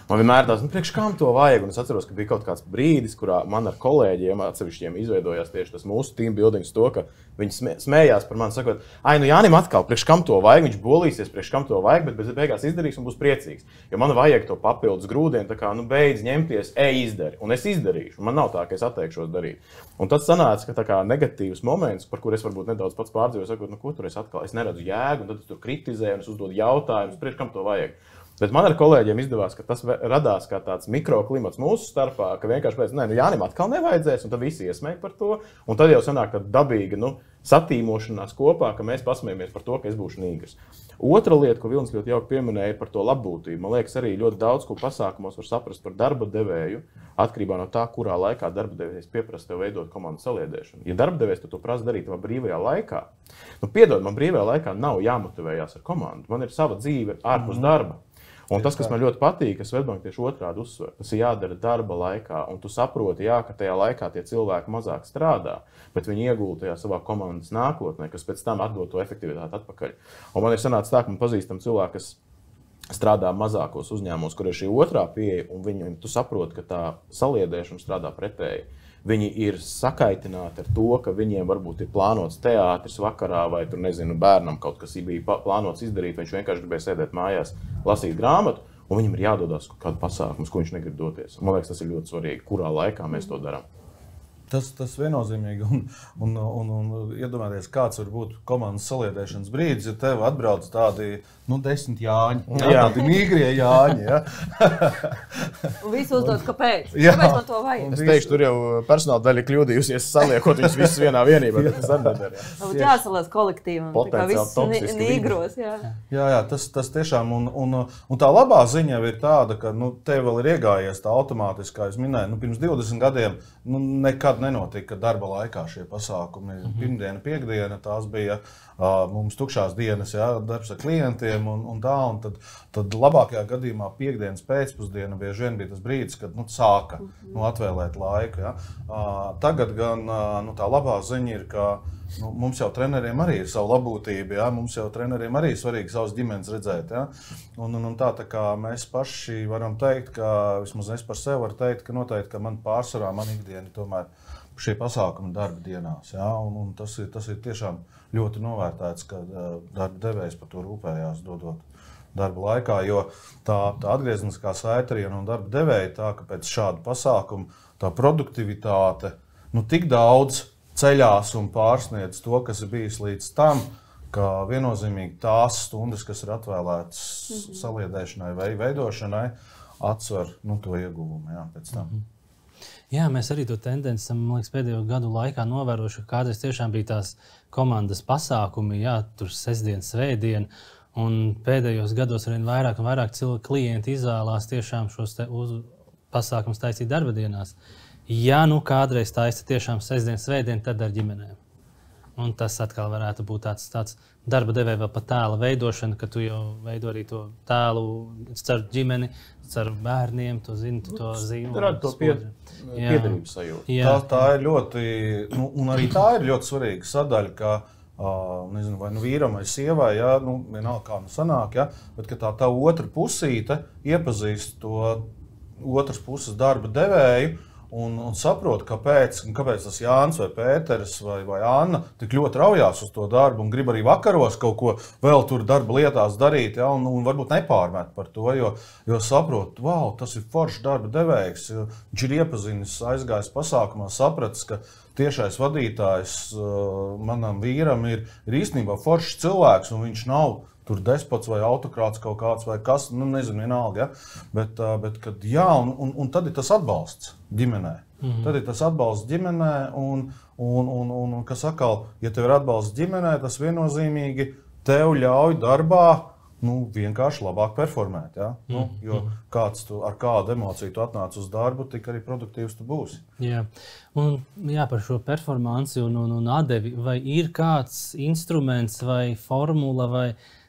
Man vienmēr tās, priekš kam to vajag, un es atceros, ka bija kaut kāds brīdis, kurā man ar kolēģiem atsevišķiem izveidojās tieši tas mūsu team buildings to, ka viņi smējās par mani, sakot, Jānim atkal, priekš kam to vajag, viņš bolīsies, priekš kam to vajag, bet beigās izdarīs un būs priecīgs. Jo man vajag to papildus grūdienu, tā kā, beidz ņemties, izdari, un es izdarīšu, man nav tā, ka es atteikšos darīt. Un tad sanāca, ka tā kā negatīvs moments, par kur es varbūt nedaudz pats pārdzīvoju, sakot, ko tur es atkal, es neredzu jēgu, un tad es tur kritizēju, un es uzdodu jautājumus, priekš kam to vajag. Bet man ar kolēģiem izdevās, ka tas radās kā tāds mikroklimats mūsu starpā, ka vienkārši pēc, Jānim atkal nevajadzēs, un tad visi iesmēja par to, un tad jau sanāk tāda dabīga, satīmošanās kopā, ka mēs pasmējamies par to, ka es būšu nīgrs. Otra lieta, ko Vilnis ļoti jauki pieminēja, ir par to labbūtību. Man liekas, arī ļoti daudz, ko pasākumos var saprast par darba devēju, atkarībā no tā, kurā laikā darba devējs pieprasa tev veidot komandas saliedēšanu. Ja darba devējs to prasa darīt tavā brīvajā laikā, piedod, man brīvajā laikā nav jāmotivējās ar komandu. Man ir sava dzīve ārpus darba. Un tas, kas man ļoti patīk, ka Swedbank tieši otrādi uzsver, tas ir jādara darba laikā, un tu saproti, ka tajā laikā tie cilvēki mazāk strādā, bet viņi iegulda tajā savā komandas nākotnē, kas pēc tam atdod to efektivitāti atpakaļ. Un man ir sanācis tā, ka man pazīstam cilvēki, kas strādā mazākos uzņēmumos, kur ir šī otrā pieeja, un tu saproti, ka tā saliedēšana strādā pretēji. Viņi ir sakaitināti ar to, ka viņiem varbūt ir plānots teātris vakarā, vai tur, nezinu, bērnam kaut kas bija plānots izdarīt, viņš vienkārši gribēja sēdēt mājās, lasīt grāmatu, un viņam ir jādodās kaut kādu pasākumu, ko viņš negrib doties. Man liekas, tas ir ļoti svarīgi, kurā laikā mēs to darām. Tas viennozīmīgi, un iedomājieties, kāds var būt komandas saliedēšanas brīdis, ja tev atbrauc tādi, 10 Jāņi, tādi mīgrie Jāņi, ja? Un visi uzdod, kāpēc? Kāpēc man to vajag? Es teikšu, tur jau personāla daļa kļūdījusies, saliekot viņus visus vienā vienībā, bet tas arī nedara. Jāsalās kolektīvam, tā kā viss nīgros, jā. Jā, tas tiešām, un tā labā ziņa ir tāda, ka, tev vēl ir iegājies tā automātiski, kā es minēju, pirms 20 gadiem, nekad nenotika darba laikā šie pasākumi. Pirmdiena, piekdiena, tās bija mums tukšās dienas, darbs ar klientiem un tad labākajā gadījumā piekdienas pēcpusdiena bieži vien bija tas brīdis, kad sāka atvēlēt laiku. Ja. Tagad gan tā labā ziņa ir, ka mums jau treneriem arī ir sava labūtība, mums jau treneriem arī ir svarīgi savas ģimenes redzēt. Ja. Un tā kā mēs paši varam teikt, ka vismaz es par sevi varu teikt, ka noteikti, ka man pārsvarā, man ikdiena tomēr šie pasākumi darba dienās. Ja, un tas ir tiešām ļoti novērtēts, ka darba devējs par to rūpējās dodot darba laikā, jo tā atgriezeniskā saite arī no darba devēja tā, ka pēc šāda pasākuma tā produktivitāte tik daudz ceļās un pārsniedz to, kas ir bijis līdz tam, ka viennozīmīgi tās stundas, kas ir atvēlētas saliedēšanai vai veidošanai, atsver to ieguvumu pēc tam. Jā, mēs arī to tendenci esam, man liekas, pēdējo gadu laikā novērojuši, ka kādreiz tiešām bija tās komandas pasākumi, tur sestdien, svētdien, un pēdējos gados arvien vairāk un vairāk klienti izvēlās tiešām šos pasākumus taisīt darba dienās. Ja kādreiz taisa tiešām sestdien, svētdien, tad ar ģimenēm. Un tas atkal varētu būt tāds darba devēja vēl pa tēla veidošana, ka tu jau veido arī to tēlu caur ģimeni, caur bērniem, tu zini, tu to zīmoli. Tu radi to piederības sajūtu. Tā ir ļoti, un arī tā ir ļoti svarīga sadaļa, ka nezinu, vai vīram vai sievai, ja, vienalga kā sanāk, ja, bet ka tā otra pusīte iepazīst to otras puses darba devēju un saprot, kāpēc tas Jānis vai Pēters vai Anna tik ļoti raujās uz to darbu un grib arī vakaros kaut ko vēl tur darba lietās darīt, ja, un varbūt nepārmet par to, jo saprot, wow, tas ir foršs darba devējs, viņš ir iepazinis, aizgājis pasākumā, sapratis, ka tiešais vadītājs manam vīram ir īstenībā foršs cilvēks, un viņš nav tur despots vai autokrāts kaut kāds vai kas, nezinu, vienalga, ja? Bet kad jā, un tad ir tas atbalsts ģimenē. Tad ir tas atbalsts ģimenē, un kas atkal, ja tev ir atbalsts ģimenē, tas viennozīmīgi tev ļauj darbā vienkārši labāk performēt, ja? Jo ar kādu emociju tu atnāc uz darbu, tik arī produktīvs tu būsi. Jā, par šo performanci un atdevi, vai ir kāds instruments vai formula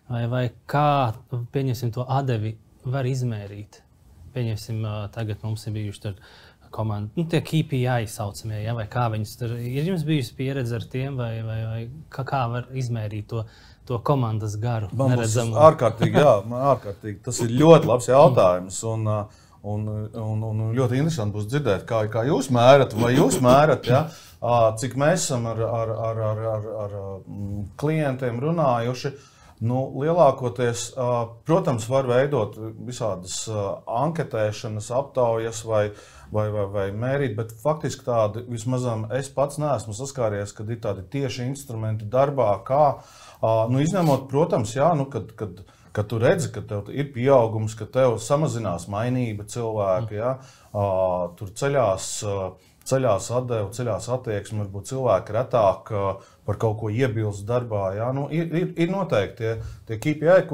vai kā, pieņemsim, to atdevi var izmērīt? Pieņemsim, tagad mums ir bijuši tur komandi, tie KPI saucamie, ja, vai kā viņus tur, ir jums bijusi pieredze ar tiem, vai kā var izmērīt to komandas garu? Man būs ārkārtīgi, tas ir ļoti labs jautājums, un ļoti interesanti būs dzirdēt, kā jūs mērat, vai jūs mērat, ja, cik mēs esam ar klientiem runājuši. Lielākoties, protams, var veidot visādas anketēšanas, aptaujas vai mērīt, bet faktiski tādi vismaz es pats neesmu saskāries, kad ir tādi tieši instrumenti darbā, kā, izņemot, protams, jā, kad tu redzi, ka tev ir pieaugums, ka tev samazinās mainība cilvēki, ja, tur ceļās atdeve, ceļās attieksme, varbūt cilvēki retāk par kaut ko iebilst darbā. Ja? Ir noteikti tie KPI,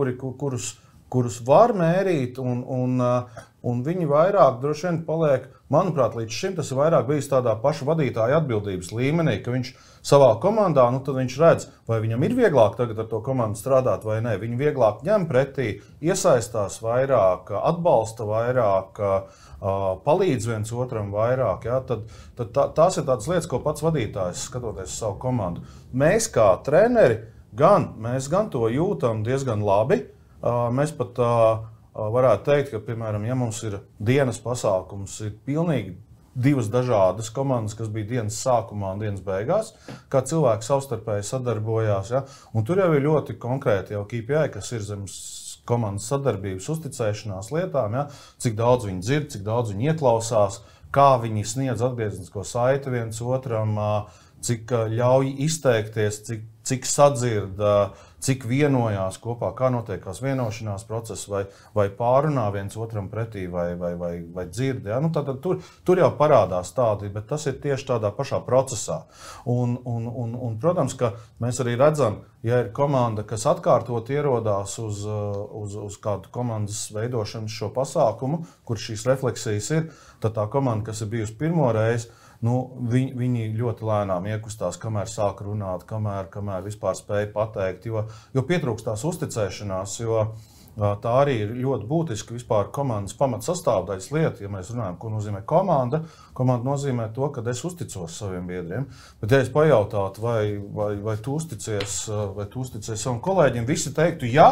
kurus var mērīt, un viņi vairāk droši vien paliek, manuprāt, līdz šim tas ir vairāk bijis tādā paša vadītāja atbildības līmenī, ka viņš savā komandā, tad viņš redz, vai viņam ir vieglāk tagad ar to komandu strādāt vai nē. Viņi vieglāk ņem pretī, iesaistās vairāk, atbalsta vairāk, palīdz viens otram vairāk. Ja? Tad tās ir tādas lietas, ko pats vadītājs skatoties savu komandu. Mēs kā treneri, mēs gan to jūtam diezgan labi. Mēs pat varētu teikt, ka, piemēram, ja mums ir dienas pasākums, ir pilnīgi divas dažādas komandas, kas bija dienas sākumā un dienas beigās, kā cilvēki savstarpēji sadarbojās. Ja? Un tur jau ir ļoti konkrēti jau KPI, kas ir zem komandas sadarbības, uzticēšanās lietām, ja? Cik daudz viņi dzird, cik daudz viņi ieklausās, kā viņi sniedz atgrieznisko saiti viens otram, cik ļauj izteikties, cik sadzird, cik vienojās kopā, kā notiekās vienošanās process, vai pārunā viens otram pretī, vai dzird. Ja? Tātad tur jau parādās tādi, bet tas ir tieši tādā pašā procesā. Un, protams, ka mēs arī redzam, ja ir komanda, kas atkārtot ierodās uz kādu komandas veidošanas šo pasākumu, kur šīs refleksijas ir, tad tā komanda, kas ir bijusi pirmo reizi, viņi ļoti lēnām iekustās, kamēr sāk runāt, kamēr vispār spēja pateikt, jo pietrūkst tās uzticēšanās, jo tā arī ir ļoti būtiski vispār komandas pamatsastāvdaļas lieta. Ja mēs runājam, ko nozīmē komanda nozīmē to, ka es uzticos saviem biedriem, bet ja es pajautātu, vai tu uzticies savam kolēģim, visi teiktu jā.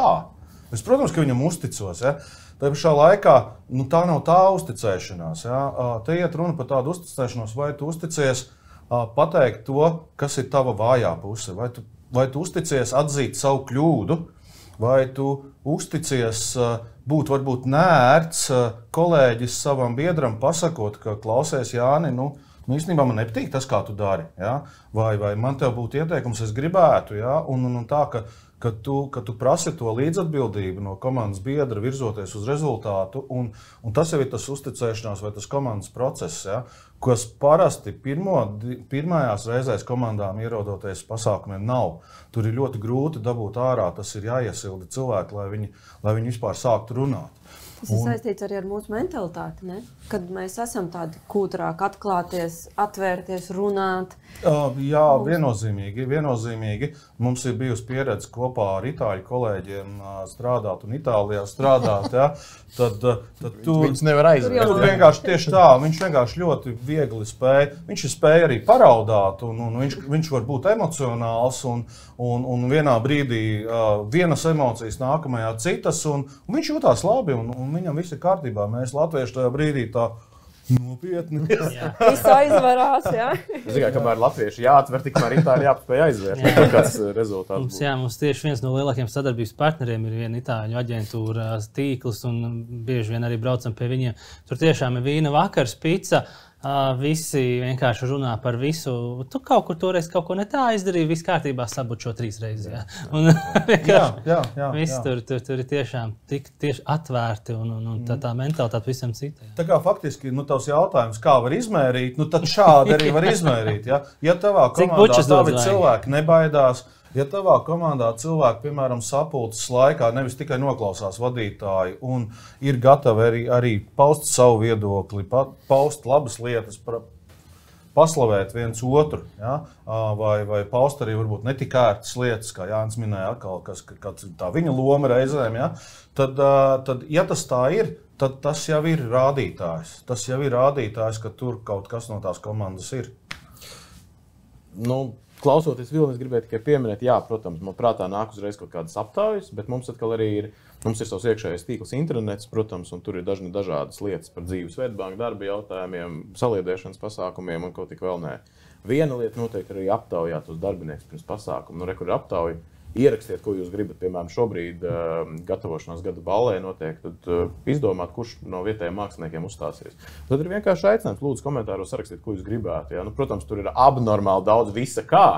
Es, protams, ka viņam uzticos, ja? Tā pašā laikā tā nav tā uzticēšanās. Ja? Te iet runa par tādu uzticēšanos, vai tu uzticies pateikt to, kas ir tava vājā puse, vai tu uzticies atzīt savu kļūdu, vai tu uzticies būt varbūt neērts kolēģis savam biedram pasakot, ka klausies Jāni, īstenībā man nepatīk tas, kā tu dari, ja? vai man tev būtu ieteikums, es gribētu, ja? un tā, ka tu prasi to līdzatbildību no komandas biedra virzoties uz rezultātu, un tas jau ir tas uzticēšanās vai tas komandas process, ja? Kas parasti pirmajās reizēs komandām ierodoties pasākumiem nav. Tur ir ļoti grūti dabūt ārā, tas ir jāiesilda cilvēki, lai viņi vispār sāktu runāt. Tas ir saistīts arī ar mūsu mentalitāti, ne? Kad mēs esam tādi kūtrāk atklāties, atvērties, runāt. Jā, viennozīmīgi. Mums ir bijusi pieredze kopā ar itāļu kolēģiem strādāt un Itālijā strādāt. Ja? Tad Viņus nevar aizvērt. Tur vienkārši tieši tā, viņš vienkārši ļoti viegli spēja. Viņš spēja arī paraudāt, un viņš var būt emocionāls, un vienā brīdī vienas emocijas, nākamajā citas, un viņš jūtās labi, un viņam viss ir kārtībā. Mēs latvieši tajā brīdī tā nopietni. Viss aizvarās, jā. Es tikai, kamēr latvieši jāatver, tikmēr itāļi jāpaspēj aizvērt. Kāds rezultāts būs? Mums tieši viens no lielākajiem sadarbības partneriem ir viena itāļu aģentūra tīkls, un bieži vien arī braucam pie viņiem. Tur tiešām ir vīna vakars, pica. Visi vienkārši runā par visu. Tu kaut kur toreiz kaut ko ne tā izdarīji, viss kārtībā sabučo 3 reizes. Jā. Un viss tur ir tiešām tieši atvērti un tā mentalitāte visam citam. Tā kā faktiski, tavs jautājums, kā var izmērīt, tad šādi arī var izmērīt. Ja tavā komandā tavi cilvēki nebaidās, ja tavā komandā cilvēki, piemēram, sapulces laikā nevis tikai noklausās vadītāji un ir gatavi arī paust savu viedokli, paust labas lietas, paslavēt viens otru, ja? vai paust arī varbūt netik ērtas lietas, kā Jānis minēja, kas tā viņa loma reizēm, ja? Tad, ja tas tā ir, tad tas jau ir rādītājs. Tas jau ir rādītājs, ka tur kaut kas no tās komandas ir. Klausoties Vilni, es gribēju tikai pieminēt, jā, protams, man prātā nāk uzreiz kaut kādas aptaujas, bet mums atkal arī ir savs iekšējais tīkls internets, protams, un tur ir dažādas lietas par dzīves Svetbanku darba jautājumiem, saliedēšanas pasākumiem un kaut tik vēl nē. Viena lieta noteikti arī aptaujāt uz darbiniekus pirms pasākumu. Kur ir aptauja, ierakstiet, ko jūs gribat. Piemēram, šobrīd gatavošanās gada ballē notiek, tad izdomāt, kurš no vietējiem māksliniekiem uzstāsies. Tad ir vienkārši aicinājums, lūdzu, komentāros sarakstīt, ko jūs gribētu. Ja? Protams, tur ir abnormāli daudz visa kā.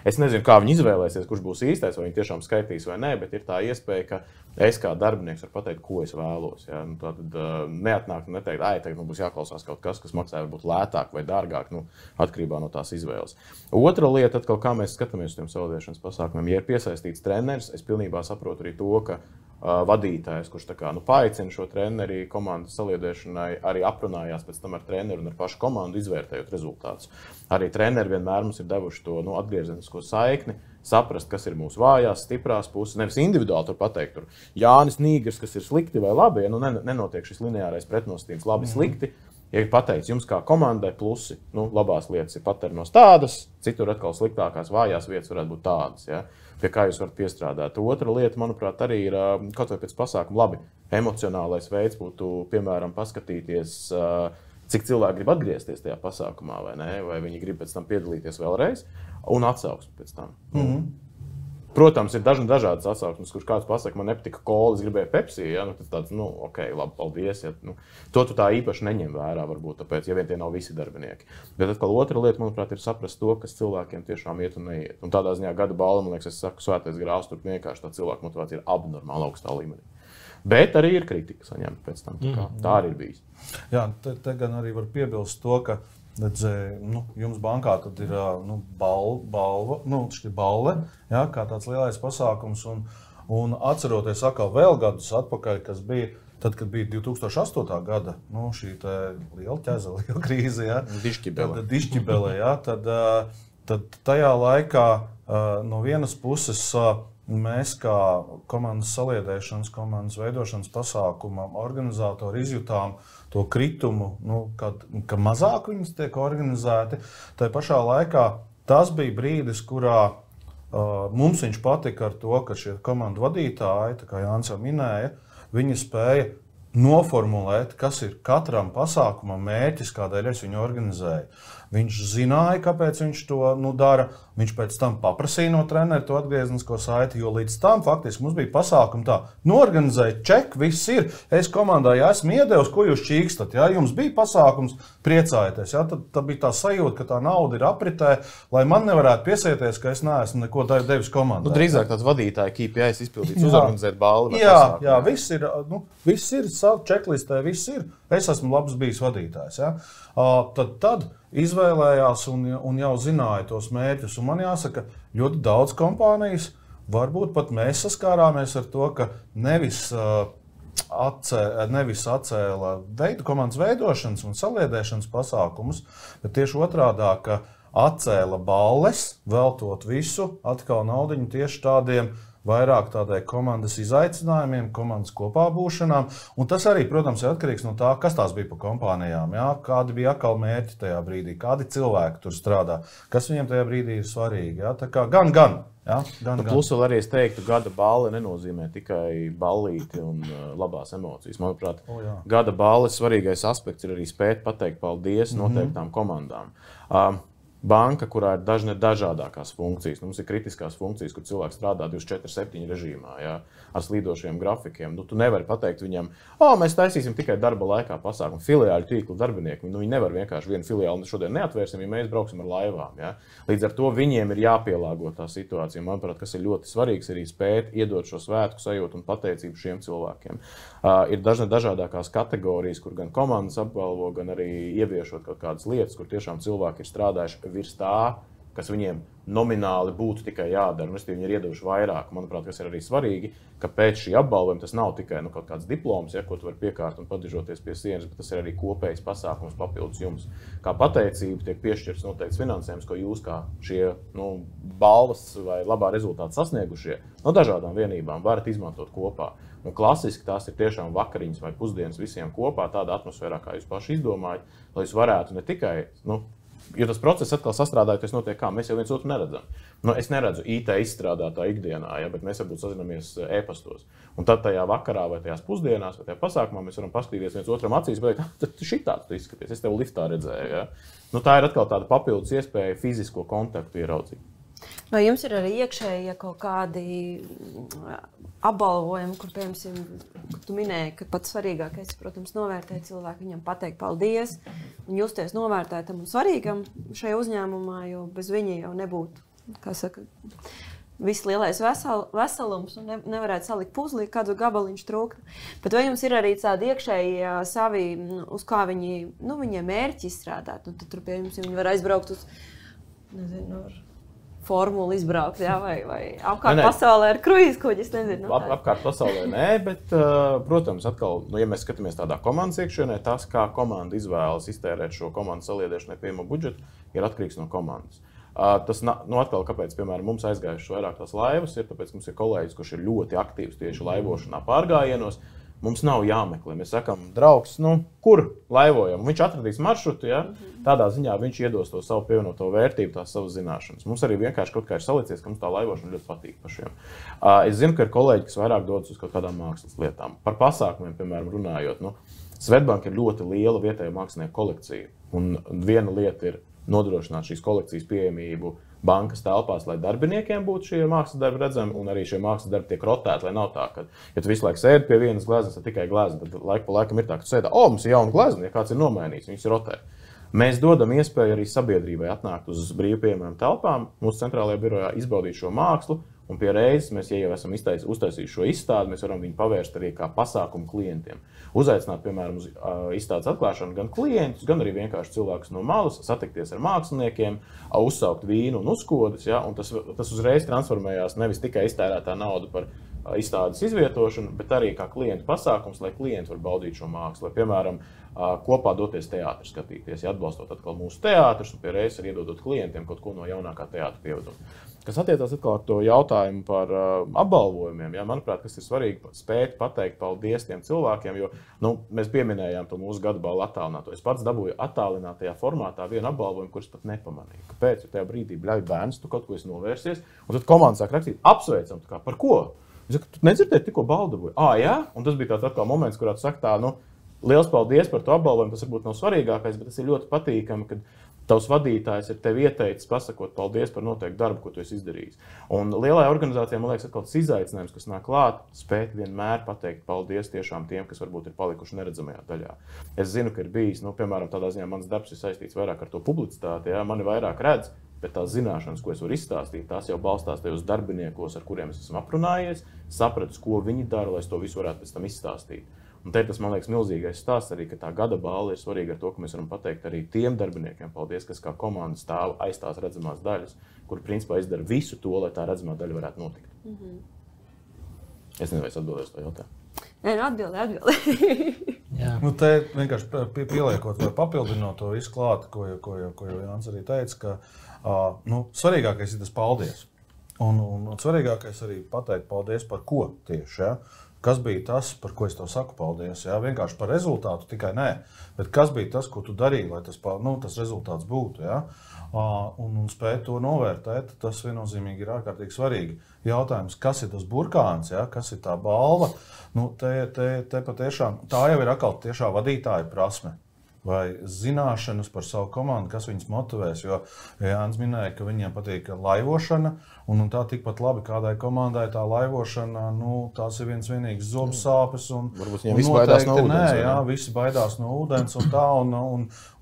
Es nezinu, kā viņi izvēlēsies, kurš būs īstais, vai viņi tiešām skaitīs vai nē, bet ir tā iespēja, ka es kā darbinieks varu pateikt, ko es vēlos. Ja? Tātad neatnākt un neteikt, tagad būs jāklausās kaut kas maksā varbūt lētāk vai dārgāk, atkarībā no tās izvēles. Otra lieta, atkal, kā mēs skatāmies uz tiem saliedēšanas pasākumiem, ja ir piesaistīts treneris, es pilnībā saprotu arī to, ka vadītājs, kurš paaicina šo treneri komandas saliedēšanai, arī aprunājās pēc tam ar treneru un ar pašu komandu, izvērtējot rezultātus. Arī treneri vienmēr mums ir devuši to atgriezenisko saikni, saprast, kas ir mūsu vājās, stiprās puses, nevis individuāli tur pateikt, Jānis Nīgers, kas ir slikti vai labi, ja nenotiek šis lineārais pretnosacījums labi, slikti. Ja ir pateikts, jums kā komandai plusi, labās lietas ir paternos tādas, citur atkal sliktākās vājās vietas varētu būt tādas, ja, pie kā jūs varat piestrādāt. Otra lieta, manuprāt, arī ir kaut vai pēc pasākuma labi. Emocionālais veids būtu, piemēram, paskatīties, cik cilvēki grib atgriezties tajā pasākumā, vai viņi grib pēc tam piedalīties vēlreiz, un atsauksmi pēc tam. Protams, ir dažādas atsauksmes, kurš kāds pasaka, man nepatika kola, es gribēju Pepsi, ja, tas tāds, ok, labi, paldies, ja, to tu tā īpaši neņem vērā, varbūt, tāpēc, ja vien tie nav visi darbinieki. Bet atkal otra lieta, manuprāt, ir saprast to, kas cilvēkiem tiešām iet un neiet. Un tādā ziņā gada balva, man liekas, es saku, svētais grāvs, tur vienkārši tā cilvēku motivācija ir abnormāli augstā līmenī. Bet arī ir kritika saņemta pēc tam, tā arī ir bijis. Jā, te gan arī var piebilst to, ka jums bankā tad ir balle, ja, kā tāds lielais pasākums. Un atceroties atkal vēl gadus atpakaļ, kas bija, tad, kad bija 2008. gada, šī liela ķeza, liela krīze, ja, Dišķibele, ja, tad tajā laikā no vienas puses mēs kā komandas saliedēšanas, komandas veidošanas pasākuma organizatori izjutām to kritumu, ka mazāk viņas tiek organizēti. Tā pašā laikā tas bija brīdis, kurā mums viņš patika ar to, ka šie komandu vadītāji, tā kā Jānis jau minēja, viņi spēja noformulēt, kas ir katram pasākumam mērķis, kādēļ es viņu organizēju. Viņš zināja, kāpēc viņš to dara. Viņš pēc tam paprasīja no trenera to atgriezenisko saiti, jo līdz tam faktiski mums bija pasākumi tā, norganizēt, ček, viss ir. Es komandai esmu iedevis, ko jūs čīkstat. Ja? Jums bija pasākums, priecājieties. Ja? Tad bija tā sajūta, ka tā nauda ir apritē, lai man nevarētu piesieties, ka es neesmu neko devis komandai. Drīzāk tāds vadītāja KPIs izpildīts, uzorganizēt balli. Jā, viss ir savu čeklistē, viss ir. Es esmu labs bijis vadītājs. Ja? Tad izvēlējās un jau zināja tos mērķus. Un man jāsaka, ļoti daudz kompānijas, varbūt pat mēs saskārāmies ar to, ka nevis nevis atcēla komandas veidošanas un saliedēšanas pasākumus, bet tieši otrādā, ka atcēla balles, veltot visu atkal naudiņu tieši tādiem vairāk tādai komandas izaicinājumiem, komandas kopā būšanām. Un tas arī, protams, ir atkarīgs no tā, kas tās bija pa kompānijām, jā? Kādi bija atkal mērķi tajā brīdī, kādi cilvēki tur strādā, kas viņiem tajā brīdī ir svarīgi. Jā? Tā kā gan. Jā? Gan. Plus vēl arī es teiktu, gada balli nenozīmē tikai ballīti un labās emocijas. Manuprāt, gada balles svarīgais aspekts ir arī spēt pateikt paldies noteiktām komandām. Banka, kurā ir dažādākās funkcijas. Mums ir kritiskās funkcijas, kur cilvēks strādā 24/7 režīmā, jā, ar slīdošiem grafikiem. Tu nevari pateikt viņam, mēs taisīsim tikai darba laikā pasākumu. Filiāļu tīklu darbinieki, viņi nevar vienkārši vienu filiāli šodien neatvērsim, ja mēs brauksim ar laivām. Jā. Līdz ar to viņiem ir jāpielāgo tā situācija. Manuprāt, kas ir ļoti svarīgs, arī spēt iedot šo svētku sajūtu un pateicību šiem cilvēkiem. Ir dažādākās kategorijas, kur gan komandas apbalvo, gan arī ieviešot kaut kādas lietas, kur tiešām cilvēki ir strādājuši virs tā, kas viņiem nomināli būtu tikai jādara. Viņi ir iedevuši vairāk. Manuprāt, kas ir arī svarīgi, ka pēc šī apbalvojuma tas nav tikai kaut kāds diploms, ja, ko tu vari piekārt un padižoties pie sienas, bet tas ir arī kopējs pasākums papildus jums. Kā pateicība tiek piešķirts noteikts finansējums, ko jūs kā šie balvas vai labā rezultāta sasniegušie no dažādām vienībām varat izmantot kopā. Un klasiski tās ir tiešām vakariņas vai pusdienas visiem kopā, tādā atmosfērā, kā jūs paši izdomājat, lai jūs varētu ne tikai, jo tas process atkal sastrādājoties notiek kā, mēs jau viens otru neredzam. Es neredzu IT izstrādātā ikdienā, ja, bet mēs varbūt sazinamies e-pastos. Un tad tajā vakarā vai tajās pusdienās vai tajā pasākumā mēs varam paskatīties viens otram acīs, bet tad šitāds tu izskaties, es tev liftā redzēju. Ja. Tā ir atkal tāda papildus iespēja fizisko kontaktu ieraudzīt. Vai jums ir arī iekšēji kaut kādi apbalvojumi, kur, piemēram, tu minēji, ka pats svarīgākais, protams, novērtēt cilvēku, viņam pateikt paldies un justies novērtētam un svarīgam šajā uzņēmumā, jo bez viņa jau nebūtu, kā saka, viss lielais veselums un nevarētu salikt puzlī, kādu gabaliņš trūktu. Bet vai jums ir arī tādi iekšēji savi, uz kā viņiem mērķi izstrādāt? Un tad tur pie jums viņi var aizbraukt uz, nezinu, formulu izbraukt, jā, vai apkārt pasaulē ar kruīzkuģis, nezinu. Apkārt pasaulē nē, bet, protams, atkal, ja mēs skatāmies tādā komandas iekšienē, tas, kā komanda izvēlas iztērēt šo komandas saliedēšanai pieejamo budžetu, ir atkarīgs no komandas. Tas, atkal, kāpēc, piemēram, mums aizgājušas vairāk tās laivas, ir tāpēc, ka mums ir kolēģis, kurš ir ļoti aktīvs tieši laivošanā pārgājienos. Mums nav jāmeklē. Mēs sakām, draugs, kur laivojam? Viņš atradīs maršrutu, ja? Tādā ziņā viņš iedos to savu pievienoto vērtību, tās savas zināšanas. Mums arī vienkārši kaut kā ir salicies, ka mums tā laivošana ļoti patīk pašiem. Es zinu, ka ir kolēģi, kas vairāk dodas uz kaut kādām mākslas lietām. Par pasākumiem, piemēram, runājot, Svetbanka ir ļoti liela vietējo mākslinieku kolekcija. Un viena lieta ir nodrošināt šīs kolekcijas pieejamību bankas telpās, lai darbiniekiem būtu šie mākslas darbi redzami, un arī šie mākslas darbi tiek rotēti, lai nav tā, ka, ja tu visu laiku sēdi pie vienas gleznas, tad tikai glezna, tad laiku pa laikam ir tā, ka tu sēdi, mums ir jauna glezna, ja kāds ir nomainījis, viņus rotē. Mēs dodam iespēju arī sabiedrībai atnākt uz brīvi pieejamām telpām, mūsu centrālajā birojā izbaudīt šo mākslu, un pie reizes mēs, ja jau esam uztaisījuši šo izstādi, mēs varam viņu pavērst arī kā pasākumu klientiem. Uzaicināt, piemēram, uz izstādes atklāšanu gan klientus, gan arī vienkārši cilvēkus no malas, satikties ar māksliniekiem, uzsaukt vīnu un uzkodas, ja, un tas uzreiz transformējās nevis tikai iztērētā nauda par izstādes izvietošanu, bet arī kā klientu pasākums, lai klienti var baudīt šo mākslu. Lai, piemēram, kopā doties teātri skatīties, ja atbalstot atkal mūsu teātrus un pie reizes arī iedodot klientiem kaut ko no jaunākā teātra pieveduma. Kas attiecās atkal ar to jautājumu par apbalvojumiem, ja, manuprāt, kas ir svarīgi spēt pateikt paldies tiem cilvēkiem, jo mēs pieminējām to mūsu gada balvu attālināto. Es pats dabūju attālinātajā formātā vienu apbalvojumu, kurus pat nepamanīju. Kāpēc? Jo tajā brīdī bļauj bērns, tu kaut ko esi novērsies, un tad komanda sāk rakstīt, apsveicam, kā, par ko? Es saku, tu nedzirdēji, tikko balvu dabūji. Jā? Un tas bija tāds atkal moments, kurā tu saki tā, liels paldies par to apbalvojumu, tas varbūt nav svarīgākais, bet tas ir ļoti patīkami, kad tavs vadītājs ir tev ieteicis pasakot paldies par noteiktu darbu, ko tu esi izdarījis. Un lielajā organizācijā, man liekas, atkal tas izaicinājums, kas nāk klāt, spēt vienmēr pateikt paldies tiešām tiem, kas varbūt ir palikuši neredzamajā daļā. Es zinu, ka ir bijis, piemēram, tādā ziņā mans darbs ir saistīts vairāk ar to publicitāti, ja, mani vairāk redz, bet tās zināšanas, ko es varu izstāstīt, tās jau balstās tajos darbiniekos, ar kuriem es esmu aprunājies, sapratis, ko viņi dara, lai es to visu varētu pēc tam izstāstīt. Un te tas, man liekas, milzīgais stāsts arī, ka tā gada balva ir svarīga ar to, ka mēs varam pateikt arī tiem darbiniekiem paldies, kas kā komanda stāv aiz tās redzamās daļas, kur principā izdara visu to, lai tā redzamā daļa varētu notikt. Es nezinu, vai es atbildēšu to jautājumu. Atbildi. Nu, te vienkārši pieliekot vai papildinot to visu klāt, ko jau Jānis arī teica, ka svarīgākais ir tas paldies. Un svarīgākais arī pateikt paldies par ko tieši. Ja? Kas bija tas, par ko es tev saku paldies? Ja? Vienkārši par rezultātu tikai nē, bet kas bija tas, ko tu darīji, lai tas rezultāts būtu. Ja? Un spēt to novērtēt, tas viennozīmīgi ir ārkārtīgi svarīgi. Jautājums, kas ir tas burkāns, ja? Kas ir tā balva? Te patiešām, tā jau ir atkal tiešā vadītāja prasme. Vai zināšanas par savu komandu, kas viņus motivēs. Jo Jānis minēja, ka viņiem patīk laivošana, un tā tikpat labi kādai komandai tā laivošana, tās ir vienīgas zobs sāpes. Varbūt viņiem visi baidās no ūdens. Jā, visi baidās no ūdens un tā,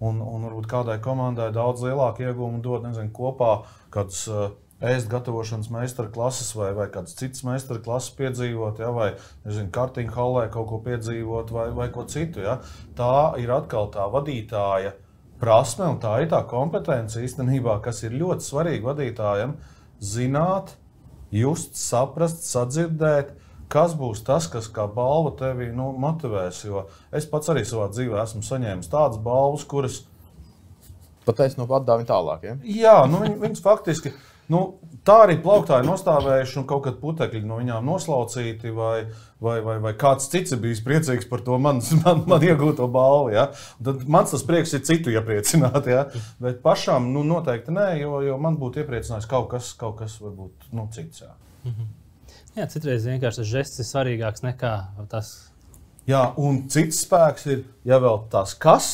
un varbūt kādai komandai daudz lielāku iegūmu dod, nezinu, kopā kāds ēst gatavošanas meistarklases vai kādas citas meistarklases piedzīvot, ja, vai, nezinu, kartiņu hallē kaut ko piedzīvot vai ko citu. Ja. Tā ir atkal tā vadītāja prasme un tā ir tā kompetence īstenībā, kas ir ļoti svarīga vadītājam zināt, just, saprast, sadzirdēt, kas būs tas, kas kā balva tevi motivēs. Jo es pats arī savā dzīvē esmu saņēmis tādas balvas, kuras Pateic no atdāvina tālāk, ja? Jā, viņas faktiski tā arī plauktāji nostāvējuši un kaut kad putekļi no viņām noslaucīti vai kāds cits ir bijis priecīgs par to man iegūto balvu. Ja? Tad mans tas prieks ir citu iepriecināt, ja? Bet pašām noteikti nē, jo man būtu iepriecinājis kaut kas varbūt cits. Ja? Jā, citreiz vienkārši tas žests ir svarīgāks nekā tas. Jā, un cits spēks ir, ja vēl tas kas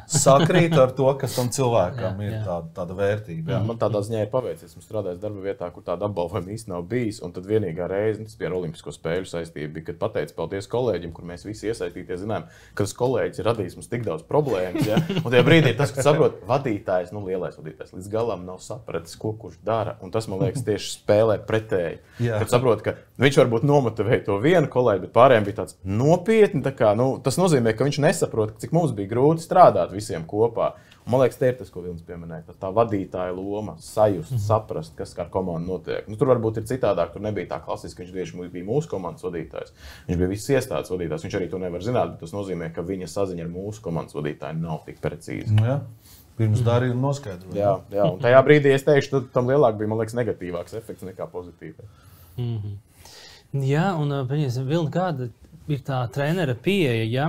sakrīt ar to, kas tam cilvēkam ir tāda vērtība. Jā. Man tādā ziņā ir paveicies. Esmu strādājis darba vietā, kur tāda apbalvojuma īsti nav bijis. Un tad vienīgā reize, tas bija ar Olimpisko spēļu saistība, bija, kad pateicu paldies kolēģim, kur mēs visi iesaistītie zinājām, ka tas kolēģis ir radījis mums tik daudz problēmas. Ja? Un tajā brīdī tas, kad saprot, vadītājs, lielais vadītājs, līdz galam nav sapratis, ko kurš dara. Un tas, man liekas, tieši spēlē pretēji. Kad saprot, ka viņš varbūt nomotivēja to vienu kolēģi, bet pārējiem bija tāds nopietni. Tas nozīmē, ka viņš nesaprot, cik mums bija grūti strādāt visiem kopā. Un, man liekas, te ir tas, ko Vilnis pieminēja. Tā vadītāja loma, sajust, saprast, kas ar komandu notiek. Tur varbūt ir citādāk, tur nebija tā klasiski, viņš tieši bija mūsu komandas vadītājs. Viņš bija visas iestādes vadītājs, viņš arī to nevar zināt, bet tas nozīmē, ka viņa saziņa ar mūsu komandas vadītāju nav tik precīza. Jā. Pirms darīja un noskaidroja. Jā, un tajā brīdī es teikšu, tam lielāk bija, man liekas, negatīvāks efekts nekā pozitīvs. Jā, un Vilni, kāda ir tā trenera pieeja, ja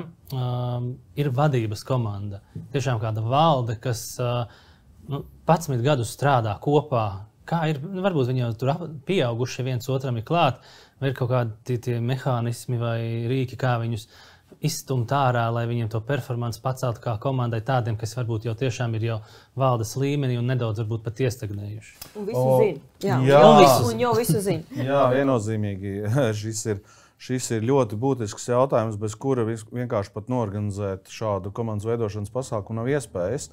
ir vadības komanda. Tiešām kāda valde, kas 11 gadus strādā kopā. Kā ir, varbūt viņi jau tur pieauguši viens otram ir klāt, vai ir kaut kādi tie mehānismi vai rīki, kā viņus izstumt ārā, lai viņiem to performance paceltu kā komandai tādiem, kas varbūt jau tiešām ir jau valdes līmenī un nedaudz varbūt pat iestagnējuši. Un visu zina. Jā. Un jau visu zina. Jā, viennozīmīgi. Šis ir ļoti būtisks jautājums, bez kura vienkārši pat norganizēt šādu komandas veidošanas pasākumu nav iespējas.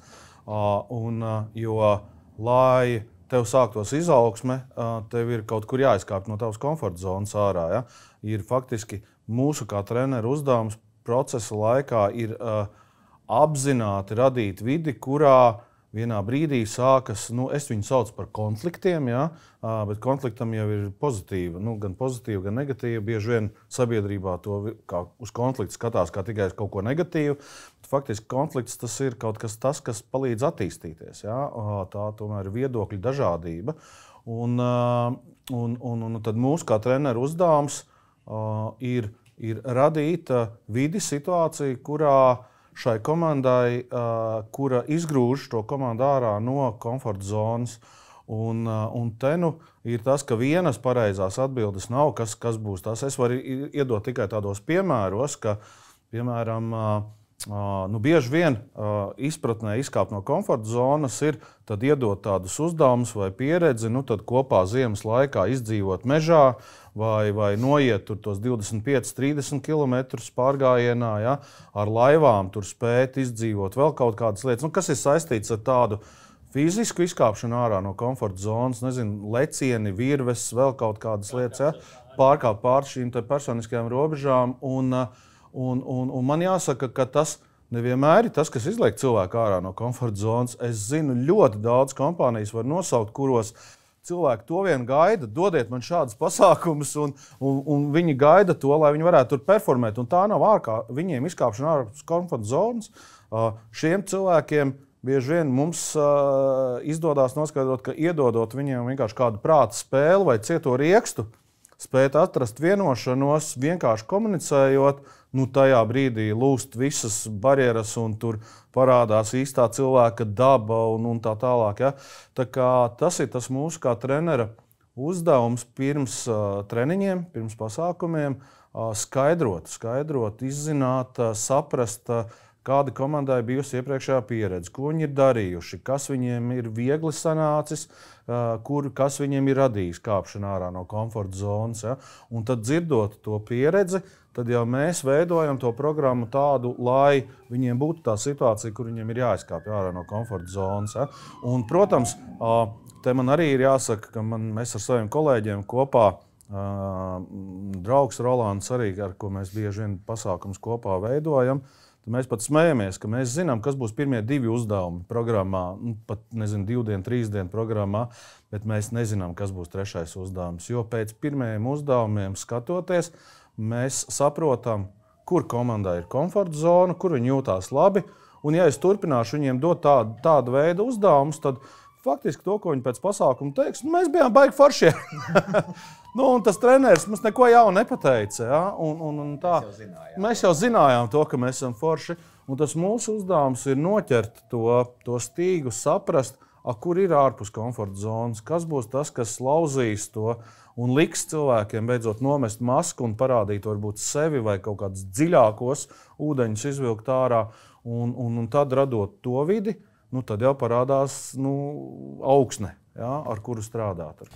Jo, lai tev sāktos izaugsme, tev ir kaut kur jāizkāp no tavas komforta zonas ārā. Ja? Ir faktiski mūsu kā treneru uzdevums procesa laikā ir apzināti radīt vidi, kurā vienā brīdī sākas, es viņu saucu par konfliktiem, ja? Bet konfliktam jau ir pozitīva, gan pozitīva, gan negatīva. Bieži vien sabiedrībā to uz konfliktu skatās kā tikai kaut ko negatīvu. Faktiski konflikts tas ir kaut kas tas, kas palīdz attīstīties. Ja? Tā tomēr ir viedokļu dažādība. Un tad mūsu kā treneru uzdevums ir radīt vidi situāciju, kurā šai komandai, kura izgrūž to komandu ārā no komforta zonas. Un te ir tas, ka vienas pareizās atbildes nav, kas būs tas. Es varu iedot tikai tādos piemēros, ka, piemēram, bieži vien izpratnē izkāpt no komforta zonas ir tad iedot tādus uzdevumus vai pieredzi, tad kopā ziemas laikā izdzīvot mežā vai noiet tur tos 25-30 km pārgājienā, ja, ar laivām tur spēt izdzīvot vēl kaut kādas lietas, kas ir saistīts ar tādu fizisku izkāpšanu ārā no komforta zonas, nezinu, lecieni, virves, vēl kaut kādas lietas, ja, pārkāpt pār šīm personiskajām robežām. Un man jāsaka, ka tas nevienmēr ir tas, kas izliek cilvēku ārā no komforta zonas. Es zinu, ļoti daudz kompānijas var nosaukt, kuros cilvēki to vien gaida, dodiet man šādus pasākumus, un viņi gaida to, lai viņi varētu tur performēt. Un tā nav viņiem izkāpšana ārpus komforta zonas. Šiem cilvēkiem bieži vien mums izdodas noskaidrot, ka iedodot viņiem vienkārši kādu prāta spēli vai cieto riekstu, spēt atrast vienošanos, vienkārši komunicējot, tajā brīdī lūst visas barjeras un tur parādās īstā cilvēka daba un tā tālāk. Ja? Tā kā tas ir tas mūsu kā trenera uzdevums pirms treniņiem, pirms pasākumiem, skaidrot, izzināt, saprast, kāda komandai bijusi iepriekšējā pieredze, ko viņi ir darījuši, kas viņiem ir viegli sanācis, kas viņiem ir radījis kāpšana ārā no komforta zonas. Ja? Un tad dzirdot to pieredzi, tad jau mēs veidojam to programmu tādu, lai viņiem būtu tā situācija, kur viņiem ir jāizkāpj ārā no komforta zonas. Ja? Un, protams, te man arī ir jāsaka, ka mēs ar saviem kolēģiem kopā, draugs Rolands arī, ar ko mēs bieži vien pasākums kopā veidojam, tad mēs pat smējamies, ka mēs zinām, kas būs pirmie 2 uzdevumi programmā, pat 2 dienu, 3 dienu programmā, bet mēs nezinām, kas būs 3. uzdevums. Jo pēc pirmajiem uzdevumiem skatoties, mēs saprotam, kur komandai ir komforta zona, kur viņi jūtās labi. Un ja es turpināšu viņiem dot tādu veidu uzdevumus, tad faktiski to, ko viņi pēc pasākuma teiks, mēs bijām baigi foršie. Un tas treneris mums neko jaunu nepateica. Ja? Un tā, mēs jau zinājām to, ka mēs esam forši. Un tas mūsu uzdevums ir noķert to stīgu, saprast, kur ir ārpus komforta zonas, kas būs tas, kas lauzīs to un liks cilvēkiem beidzot nomest masku un parādīt varbūt sevi vai kaut kādus dziļākos ūdeņus izvilkt ārā. Un tad radot to vidi, tad jau parādās augsne, ja? Ar kuru strādāt.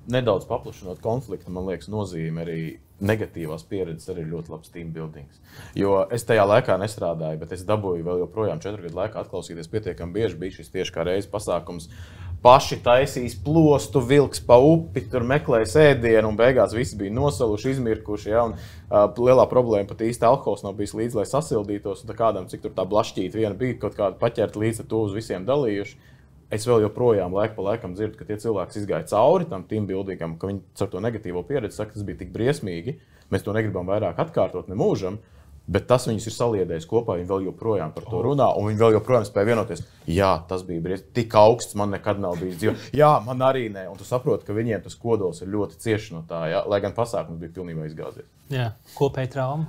Nedaudz paplašinot konfliktu, man liekas, nozīme arī negatīvās pieredzes arī ļoti labs team buildings. Jo es tajā laikā nestrādāju, bet es dabūju vēl joprojām 4 gadu laikā atklausīties pietiekami bieži. Bija šis tieši kā reizes pasākums. Paši taisīs plostu, vilks pa upi, tur meklēja ēdienu un beigās visi bija nosaluši, izmirkuši. Ja? Un, lielā problēma pat īsti alkohols nav bijis līdz, lai sasildītos. Un kādam, cik tur tā blašķīta viena bija, kaut kāda paķerta līdz ar to uz visiem dalījuši. Es vēl joprojām laiku pa laikam dzirdu, ka tie cilvēki izgāja cauri tam team buildingam, ka viņi ar to negatīvo pieredzi saka, tas bija tik briesmīgi. Mēs to negribam vairāk atkārtot ne mūžam, bet tas viņus ir saliedējis kopā, viņi vēl joprojām par to runā, un viņi vēl joprojām spēja vienoties. Jā, tas bija briesmīgi, tik augsts man nekad nav bijis dzīvē. Jā, man arī ne, un tu saproti, ka viņiem tas kodols ir ļoti cieši no tā, ja? Lai gan pasākums bija pilnībā izgāzies. Jā, kopēja trauma.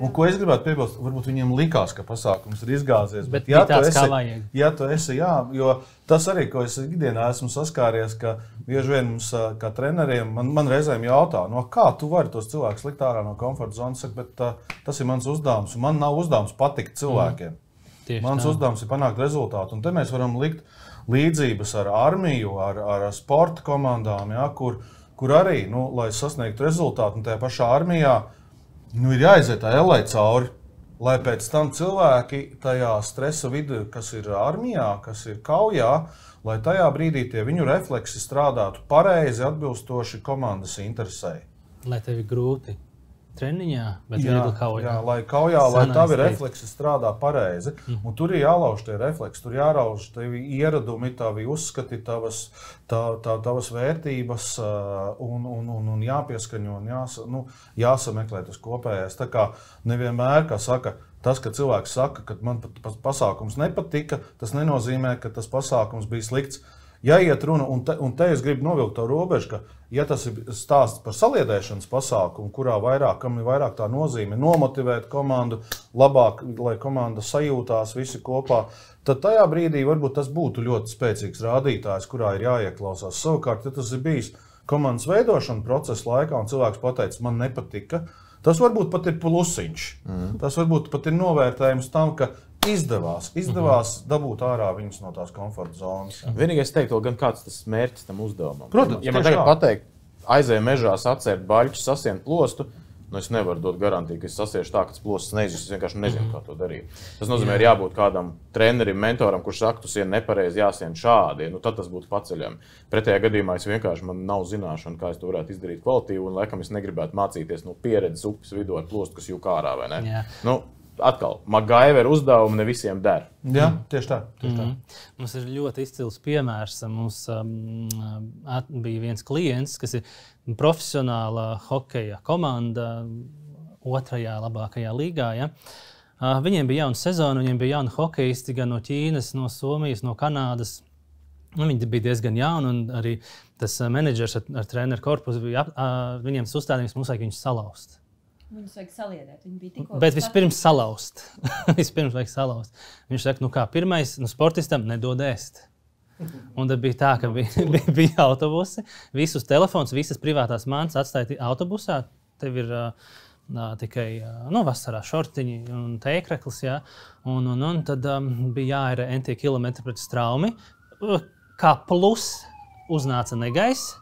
Un ko es gribētu piebilst, varbūt viņiem likās, ka pasākums ir izgāzies. Bet ja tāds kā vajag. Ja tu esi, jā, jo tas arī, ko es ikdienā esmu saskāries, ka bieži vien mums kā treneriem, man reizēm jautā, kā tu vari tos cilvēkus likt ārā no komforta zonas, bet tas ir mans uzdevums, un man nav uzdevums patikt cilvēkiem. Mans uzdevums ir panākt rezultātu, un te mēs varam likt līdzības ar armiju, ar sporta komandām, ja, kur arī, lai sasniegtu rezultātu, un tajā pašā armijā ir jāiziet tā ellē cauri, lai pēc tam cilvēki tajā stresa vidū, kas ir armijā, kas ir kaujā, lai tajā brīdī tie viņu refleksi strādātu pareizi, atbilstoši komandas interesei. Lai tev ir grūti treniņā, bet viegli kaujā. Jā, lai kaujā, lai tavi refleksi strādā pareizi. Un tur ir jālauž tie refleksi, tur jārauž tavi ieradumi, tavi uzskati, tavas vērtības un jāpieskaņo un jāsameklē tas kopējais. Tā kā nevienmēr, kā saka, tas, ka cilvēks saka, ka man pasākums nepatika, tas nenozīmē, ka tas pasākums bija slikts. Ja iet runa, un te es gribu novilkt to robežu, ka, ja tas ir stāsts par saliedēšanas pasākumu, kam ir vairāk tā nozīme nomotivēt komandu, labāk, lai komanda sajūtās visi kopā, tad tajā brīdī varbūt tas būtu ļoti spēcīgs rādītājs, kurā ir jāieklausās. Savukārt, ja tas ir bijis komandas veidošana procesa laikā, un cilvēks pateica, man nepatika, tas varbūt pat ir plusiņš. Tas varbūt pat ir novērtējums tam, ka izdevās dabūt ārā viņus no tās komforta zonas. Vienīgais teiktu, gan kāds tas mērķis tam uzdevumam. Protams, ja man tagad pateikt, aizēju mežā sacērt baļķus, sasien plostu, es nevaru dot garantiju, ka es sasiešu tā, ka tas plosts neizjūs, es vienkārši nezinu, kā to darīt. Tas nozīmē, ir jābūt kādam trenerim, mentoram, kurš saka, tu sien nepareizi, jāsien šādi, tad tas būtu paceļami. Pretējā gadījumā man nav zināšana, kā es to varētu izdarīt kvalitīvi, un laikam es negribētu mācīties no pieredzes upes vidū ar plostu, kas jūk ārā, vai ne? atkal, MacGyver uzdevumi ne visiem der. Jā, tieši tā. Mums ir ļoti izcils piemērs. Mums bija viens klients, kas ir profesionāla hokeja komanda 2. labākajā līgā. Ja? Viņiem bija jauna sezona, viņiem bija jauni hokeisti gan no Ķīnas, no Somijas, no Kanādas. Viņi bija diezgan jauni, un arī tas menedžers ar treneru korpusu bija viņiem uzstādījums, mums vajag viņus salauzt. Viņus vajag saliedēt. Viņi bija tikko. Bet vispirms salauzt. Vispirms vajag salauzt. Viņš saka, kā pirmais sportistam nedod ēst. Un tad bija tā, ka bija autobusi, visus telefons, visas privātās mantas atstāja autobusā. Tev ir tikai vasarā šortiņi un tēkreklis, jā. Un tad bija jāir NT kilometri pret straumi. Kā plus uznāca negaiss,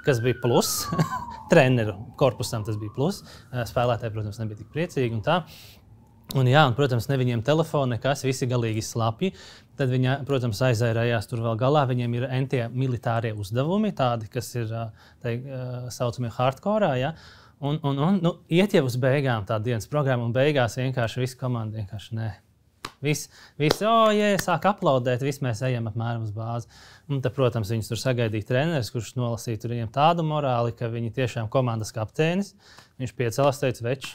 kas bija plus. Treneru korpusam tas bija plus. Spēlētāji, protams, nebija tik priecīgi un tā. Un, protams, ne viņiem telefoni, nekas, visi galīgi slapji. Tad viņi, protams, aizērējās tur vēl galā. Viņiem ir NT militārie uzdevumi, tādi, kas ir saucamie hardcore. Ja? Un iet jau uz beigām tā dienas programma, un beigās vienkārši visa komanda vienkārši nē. Visi sāk aplaudēt, visi mēs ejam apmēram uz bāzi. Un tad, protams, viņus tur sagaidīja treneris, kurš nolasīja tur viņiem tādu morāli, ka viņi tiešām komandas kapteinis. Viņš piecēlās, teica, veči,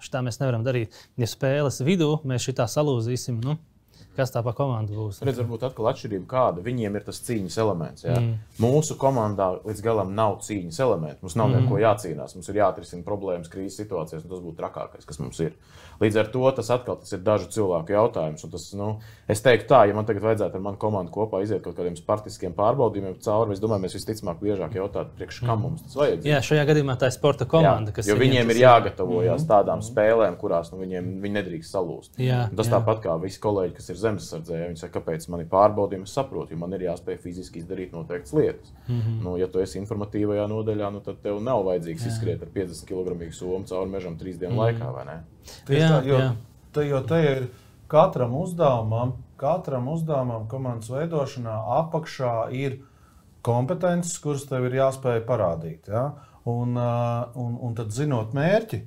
šitā mēs nevaram darīt. Ja spēles vidū mēs šitā salūzīsim, kas tā pa komandu būs? Redz, varbūt atkal atšķirība kāda. Viņiem ir tas cīņas elements. Ja? Mūsu komandā līdz galam nav cīņas elementi. Mums nav neko jācīnās. Mums ir jāatrisina problēmas krīzes situācijās, un tas būtu trakākais, kas mums ir. Līdz ar to tas ir dažu cilvēku jautājums. Un tas, es teiktu tā, ja man tagad vajadzētu ar manu komandu kopā iziet kaut kādiem spartiskiem pārbaudījumiem cauri, es domāju, mēs visticamāk biežāk jautātu, priekš kam mums tas vajadzīgs. Jā, šajā gadījumā tā ir sporta komanda, kas jo viņiem ir jāgatavojas tādām spēlēm, kurās viņi nedrīkst salūst. Tas tāpat kā visi kolēģi, kas ir zemesardzē, viņi saka, kāpēc man ir pārbaudījumi, es saprotu, jo man ir jāspēj fiziski izdarīt noteiktas lietas. Ja tu esi informatīvajā nodaļā, tad tev nav vajadzīgs izskriet ar 50 kg somu cauri mežam 3 dienu laikā, vai ne? Jo te ir katram uzdevumam komandas veidošanā apakšā ir kompetences, kuras tev ir jāspēj parādīt. Ja? Un tad zinot mērķi,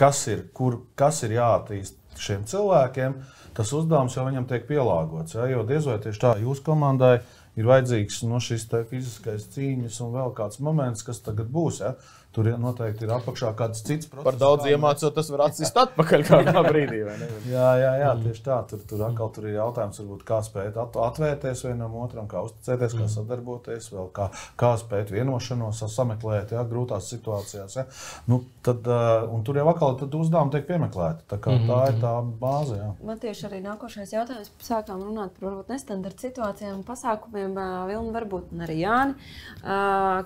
kas ir jāattīst šiem cilvēkiem, tas uzdevums jau viņam tiek pielāgots. Ja? Jo diez vai tieši tā jūsu komandai ir vajadzīgs šis fiziskais cīņas un vēl kāds moments, kas tagad būs. Ja? Tur noteikti ir apakšā kāds cits process. Par daudz iemācot, tas var atsist atpakaļ kādā brīdī, vai ne? Jā, tieši tā. Tur ir jautājums, varbūt, kā spēt atvērties vienam otram, kā uzticēties, kā sadarboties, vēl kā spēt vienošanos, sameklēt grūtās situācijās. Ja? Un tur jau atkal uzdevumi tiek piemeklēti. Tā ir tā bāze. Jā. Man tieši arī nākošais jautājums. Sākām runāt par varbūt nestandarta situācijām un pasākumiem. Vilni, varbūt arī Jāni.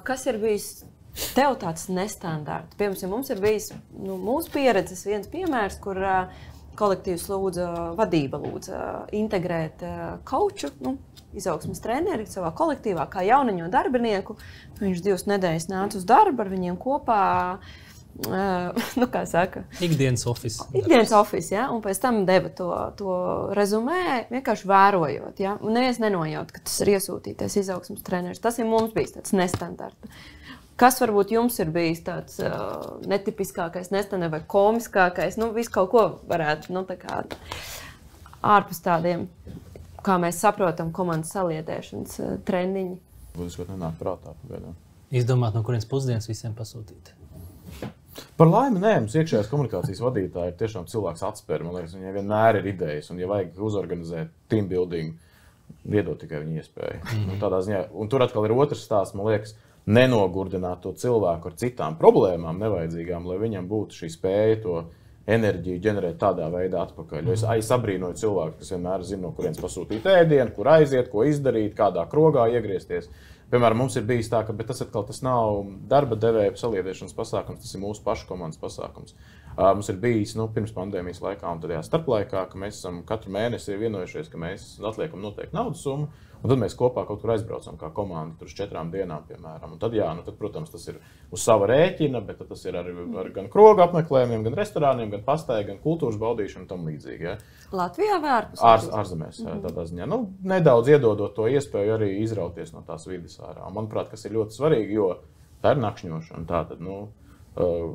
Kas ir bijis tev tāds nestandarts? Piemēram, mums ir bijis mūsu pieredzes viens piemērs, kur kolektīvs vadība lūdza integrēt kauču, izaugsmes treneri savā kolektīvā kā jauniņo darbinieku. Viņš 2 nedēļas nāca uz darbu ar viņiem kopā. Kā saka? Ikdienas office. Ikdienas office, ja? Un pēc tam deva to rezumē, vienkārši vērojot. Ja? Un neviens nenojaut, ka tas ir iesūtītais izaugsmes treneris. Tas ir mums bijis tāds nestandarta. Kas varbūt jums ir bijis tāds netipiskākais, nestandarta vai komiskākais? Visu kaut ko varētu, ārpus tādiem, kā mēs saprotam, komandas saliedēšanas trendiņi. Būs, ka nenāk prātā pagaidām. Izdomāt, no kurienes pusdienas visiem pasūtīt. Par laimi, nē, mums iekšējās komunikācijas vadītāji ir tiešām cilvēks atspēr. Man liekas, viņai vienmēr ir idejas, un ja vajag uzorganizēt team building, iedot tikai viņa iespēju. Tādā ziņā, un tur atkal ir otrs stāsts, man liekas, nenogurdināt to cilvēku ar citām problēmām nevajadzīgām, lai viņam būtu šī spēja to enerģiju ģenerēt tādā veidā atpakaļ. Jo es abrīnoju cilvēku, kas vienmēr zina, no kurienes pasūtīt ēdienu, kur aiziet, ko izdarīt, kādā krogā iegriezties. Piemēram, mums ir bijis tā, ka tas nav darba devēja saliedēšanas pasākums, tas ir mūsu pašu komandas pasākums. Mums ir bijis pirms pandēmijas laikā un tajā starplaikā, ka mēs esam katru mēnesi vienojušies, ka mēs atliekam noteikti naudas summu, un tad mēs kopā kaut kur aizbraucam kā komanda tur uz 4 dienām, piemēram. Un tad, protams, tas ir uz sava rēķina, bet tas ir ar gan krogu apmeklējumiem, gan restorāniem, gan pastai, gan kultūras baudīšanu un tam līdzīgi. Ja. Latvijā vai ārpus? Ārzemēs, tādā ziņā. Nedaudz iedodot to iespēju arī izrauties no tās vides ārā. Manuprāt, kas ir ļoti svarīgi, jo tā ir nakšņošana. Tātad,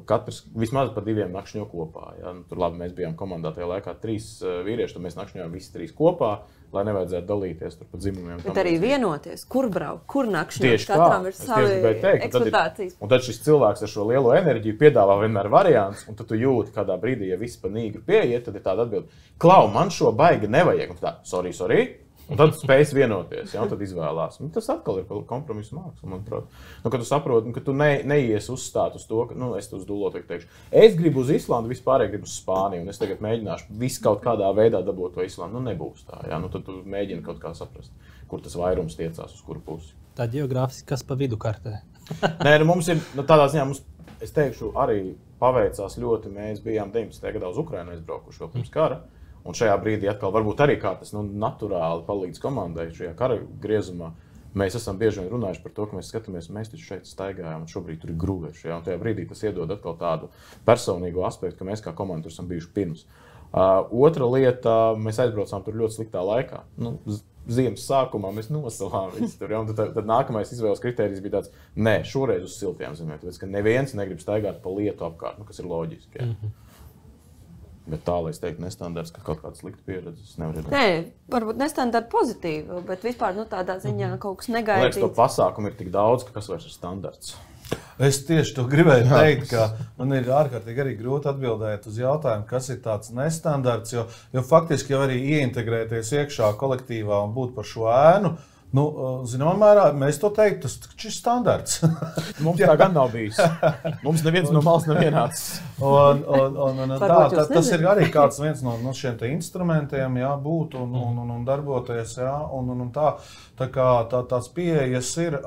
Katrs vismaz pa 2 nakšņo kopā. Ja? Tur labi, mēs bijām komandā tajā laikā 3 vīrieši, tad mēs nakšņojām visi 3 kopā, lai nevajadzētu dalīties tur pa dzimumiem. Bet arī vienoties, kur braukt, kur nakšņot. Tieši katram ir tā. savi eksploatācijas. Un tad šis cilvēks ar šo lielo enerģiju piedāvā vienmēr variants, un tad tu jūti kādā brīdī, ja viss pa nīgri pieiet, tad ir tāda atbilde, Klau, man šo baigi nevajag. Un tā, sorry. Un tad spējas vienoties, ja, un tad izvēlās. Un tas atkal ir kompromisu māksla, manuprāt. Kad tu saproti, ka tu neies uzstāt uz to, ka, es uz Dulotu teikšu, es gribu uz Islandu, vispārēji gribu uz Spāniju, un es tagad mēģināšu visu kaut kādā veidā dabūt to Islandu. Nebūs tā, ja, tad tu mēģini kaut kā saprast, kur tas vairums tiecās, uz kuru pusi. Tā ģeogrāfiski, kas pa vidu kartē? Nē, mums ir, tādā ziņā mums, es teikšu, arī paveicās ļoti, mēs bijām 19. gadā uz Ukrainu aizbraukuši vēl pirms kara. Un šajā brīdī atkal varbūt arī kā tas naturāli palīdz komandai šajā kara griezumā. Mēs esam bieži vien runājuši par to, ka mēs skatāmies, mēs taču šeit staigājām un šobrīd tur ir grūveši. Ja? Un tajā brīdī tas iedod atkal tādu personīgo aspektu, ka mēs kā komanda tur esam bijuši pirms. Otra lieta, mēs aizbraucām tur ļoti sliktā laikā. Ziemas sākumā mēs nosalām visu tur. Ja? Un tad nākamais izvēles kritērijs bija tāds, nē, šoreiz uz siltiem zemēm, tāpēc, ka neviens negrib staigāt pa lietu apkārt, kas ir loģiski. Ja? Bet tā, lai es teiktu, nestandards, ka kaut kāda slikta pieredze, es nevaru redzēt. Nē, varbūt nestandarta pozitīva, bet vispār tādā ziņā kaut kas negaidīts. Liekas, to pasākumu ir tik daudz, ka kas vairs ir standarts. Es tieši to gribēju teikt, ka man ir ārkārtīgi arī grūti atbildēt uz jautājumu, kas ir tāds nestandarts, jo faktiski jau arī ieintegrēties iekšā kolektīvā un būt par šo ēnu. Zināmā mērā mēs to teiktu, tas ir standarts. Mums tā gan nav bijis. Mums neviens no malas nav ienācis. Tas ir arī kāds viens no šiem te instrumentiem, jā, būt un darboties, jā, un tā kā tās pieejas ir.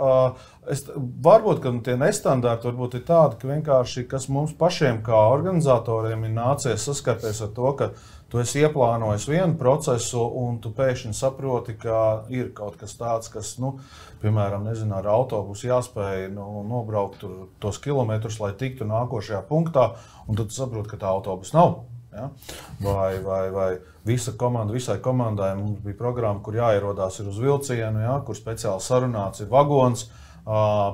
Varbūt, ka tie nestandarti varbūt ir tādi, ka vienkārši, kas mums pašiem kā organizatoriem ir nācies saskarties ar to, ka tu esi ieplānojis vienu procesu, un tu pēkšņi saproti, ka ir kaut kas tāds, kas, piemēram, nezinu, ar autobusu jāspēj nobraukt tos kilometrus, lai tiktu nākošajā punktā, un tad tu saproti, ka tā autobusa nav. Ja? Vai visai komandai mums bija programma, kur jāierodās ir uz vilcienu, ja? Kur speciāli sarunāts ir vagons,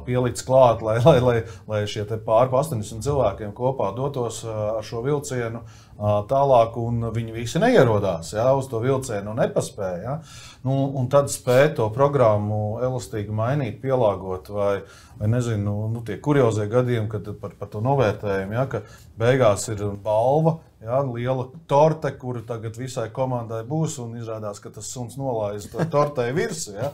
pielikts klāt, lai šie pār 80 cilvēkiem kopā dotos ar šo vilcienu tālāk, un viņi visi neierodās, ja, uz to vilcienu un nepaspēja. Ja. Un tad spēja to programmu elastīgi mainīt, pielāgot, vai nezinu, tie kuriozie gadījumi, kad par to novērtējumu, ja, ka beigās ir balva, ja, liela torte, kura tagad visai komandai būs, un izrādās, ka tas suns nolaiz to tortei virsū. Ja.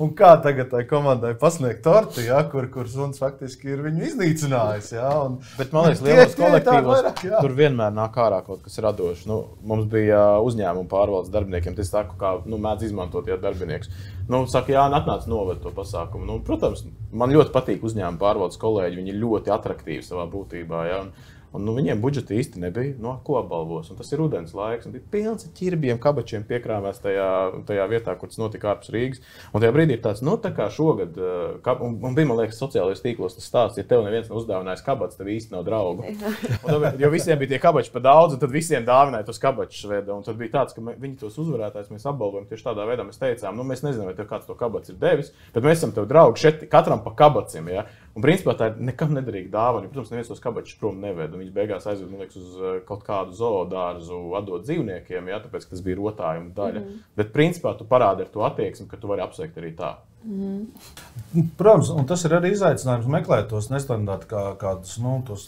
Un kā tagad tai komandai pasniegt torti, ja, kur suns faktiski ir viņu iznīcinājis. Ja, bet man liekas, lielos kolektīvos tur vienmēr nāk ārā kaut kas radošs. Mums bija uzņēmuma pārvaldes darbiniekiem, tas tā kā mēdz izmantot darbinieks. Saka, jā, atnāc noved to pasākumu. Protams, man ļoti patīk uzņēmuma pārvaldes kolēģi, viņi ir ļoti atraktīvi savā būtībā. Ja, un viņiem budžeta īsti nebija, ko apbalvos. Un tas ir rudens laiks, un bija pilns ar ķirbiem, kabačiem piekrāvēs tajā vietā, kur tas notika ārpus Rīgas. Un tajā brīdī ir tāds, tā kā šogad, un bija, man liekas, sociālajos tīklos tas stāsts, ja tev neviens nav uzdāvinājis kabats, tev īsti nav draugu. Jo visiem bija tie kabači pa daudz, un tad visiem dāvināja tos kabačus veda. Un tad bija tāds, ka viņi tos uzvarētājs mēs apbalvojam tieši tādā veidā, mēs teicām, mēs nezinām, vai tev kāds to kabats ir devis, bet mēs esam tev draugi šeit katram pa kabacim, ja. Un principā tā ir nekam nederīga dāvana, jo, protams, neviens tos kabačus prom neved. Viņš beigās aizved, man liekas, uz kaut kādu zoodārzu atdot dzīvniekiem, ja, tāpēc, ka tas bija rotājuma daļa. Bet principā tu parādi ar to attieksmi, ka tu vari apsveikt arī tā. Protams, un tas ir arī izaicinājums meklēt tos nestandarta kādus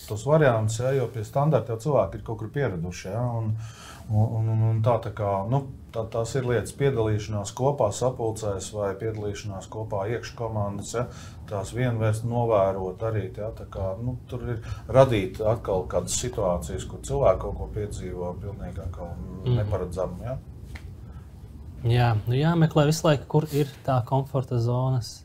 tos variantus, ja, jo pie standarta jau cilvēki ir kaut kur pieraduši. Ja, un tās ir lietas piedalīšanās kopā sapulcēs vai piedalīšanās kopā iekškomandas, ja, tās vienvērst novērot arī. Ja, tur ir radīt atkal kādas situācijas, kur cilvēki kaut ko piedzīvo pilnīgi neparedzam. Ja. Jā, jāmeklē visu laiku, kur ir tā komforta zonas,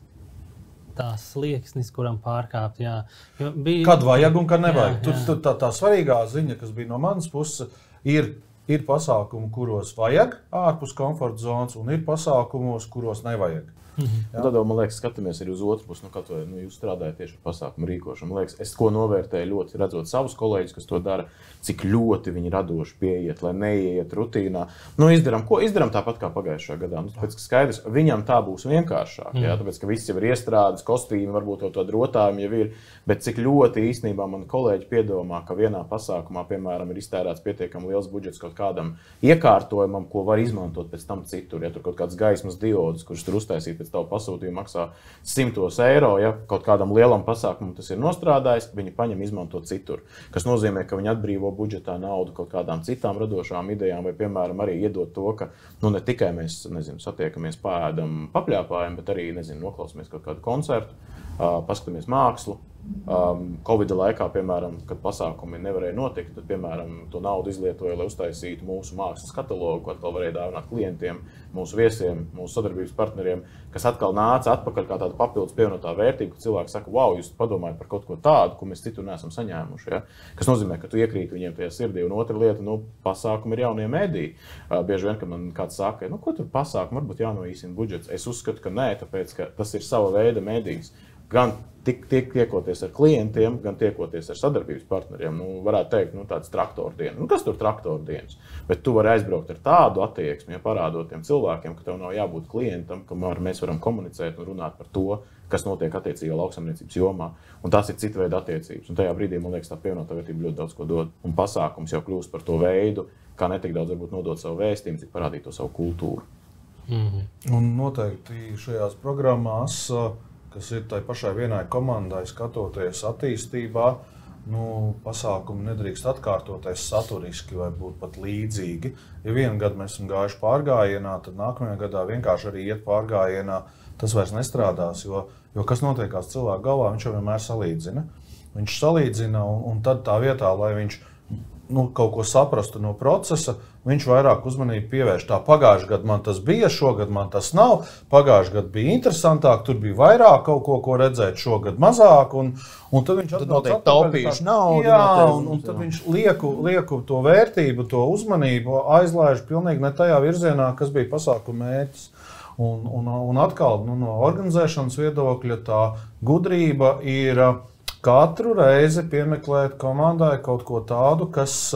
tā slieksnis, kuram pārkāpt. Jā. Kad vajag un kad nevajag. Tur tā svarīgā ziņa, kas bija no manas puses, ir pasākumi, kuros vajag ārpus komforta zonas, un ir pasākumos, kuros nevajag. Un tad, man liekas, skatāmies arī uz otru pusi, jūs strādājat tieši ar pasākumu rīkošanu. Man liekas, es ko novērtēju ļoti, redzot savus kolēģus, kas to dara, cik ļoti viņi radoši pieiet, lai neieiet rutīnā. Izdarām tāpat kā pagājušajā gadā. Tāpēc, ka skaidrs, viņam tā būs vienkāršāk, tāpēc, ka viss jau ir iestrādes, kostīmi, varbūt tādi rotājumi jau ir, bet cik ļoti īstenībā mani kolēģi piedomā, ka vienā pasākumā, piemēram, ir iztērēts pietiekami liels budžets kaut kādam iekārtojumam, ko var izmantot pēc tam citur. Ja tur kaut kāds gaismas diods, kurš tur uztaisīt pēc tavu pasūtījumu maksā 100 eiro, ja kaut kādam lielam pasākumam tas ir nostrādājis, viņi paņem izmantot citur. Kas nozīmē, ka viņi atbrīvo budžetā naudu kaut kādām citām radošām idejām, vai, piemēram, arī iedot to, ka ne tikai mēs, satiekamies, pāēdam, papļāpājam, bet arī, noklausāmies kaut kādu koncertu, paskatāmies mākslu. Covid laikā, piemēram, kad pasākumi nevarēja notikt, tad, piemēram, to naudu izlietoja, lai uztaisītu mūsu mākslas katalogu, ko atkal varēja dāvināt klientiem, mūsu viesiem, mūsu sadarbības partneriem, kas atkal nāca atpakaļ kā tāda papildus pievienotā vērtība, ka cilvēki saka, wow, jūs padomājat par kaut ko tādu, ko mēs citur neesam saņēmuši. Ja? Kas nozīmē, ka tu iekrīt viņiem tajā sirdī. Un otra lieta, pasākumi ir jaunie mediji. Bieži vien, kad man kāds saka, ko tur pasākumi, varbūt jānoīsina budžets. Es uzskatu, ka nē, tāpēc, ka tas ir sava veida medijs. Gan tiekoties ar klientiem, gan tiekoties ar sadarbības partneriem. Varētu teikt, tāds traktoru diena. Kas tur traktoru dienas? Bet tu vari aizbraukt ar tādu attieksmi, ja parādot tiem cilvēkiem, ka tev nav jābūt klientam, kamēr mēs varam komunicēt un runāt par to, kas notiek attiecīgā lauksaimniecības jomā. Un tās ir cita veida attiecības. Un tajā brīdī, man liekas, tā pievienotā vērtība ļoti daudz ko dod. Un pasākums jau kļūst par to veidu, kā ne tik daudz varbūt nodot savu vēstījumu, cik parādīt to savu kultūru. Un noteikti šajās programmās, kas ir tai pašai vienai komandai, skatoties attīstībā, pasākumi nedrīkst atkārtoties saturiski vai būt pat līdzīgi. Ja vienu gadu mēs esam gājuši pārgājienā, tad nākamajā gadā vienkārši arī iet pārgājienā, tas vairs nestrādās, jo kas notiekās cilvēku galvā, viņš jau vienmēr salīdzina. Viņš salīdzina un tad tā vietā, lai viņš kaut ko saprastu no procesa, viņš vairāk uzmanību pievērš. Tā pagājušajā gadā man tas bija, šogad man tas nav. Pagājušajā gadā bija interesantāk, tur bija vairāk kaut ko redzēt, šogad mazāk. Un tad viņš noteikti taupījuši naudu. Jā, un tad viņš lieku to vērtību, to uzmanību aizlaiž pilnīgi ne tajā virzienā, kas bija pasākuma mērķis. Un atkal no organizēšanas viedokļa tā gudrība ir katru reizi piemeklēt komandai kaut ko tādu, kas,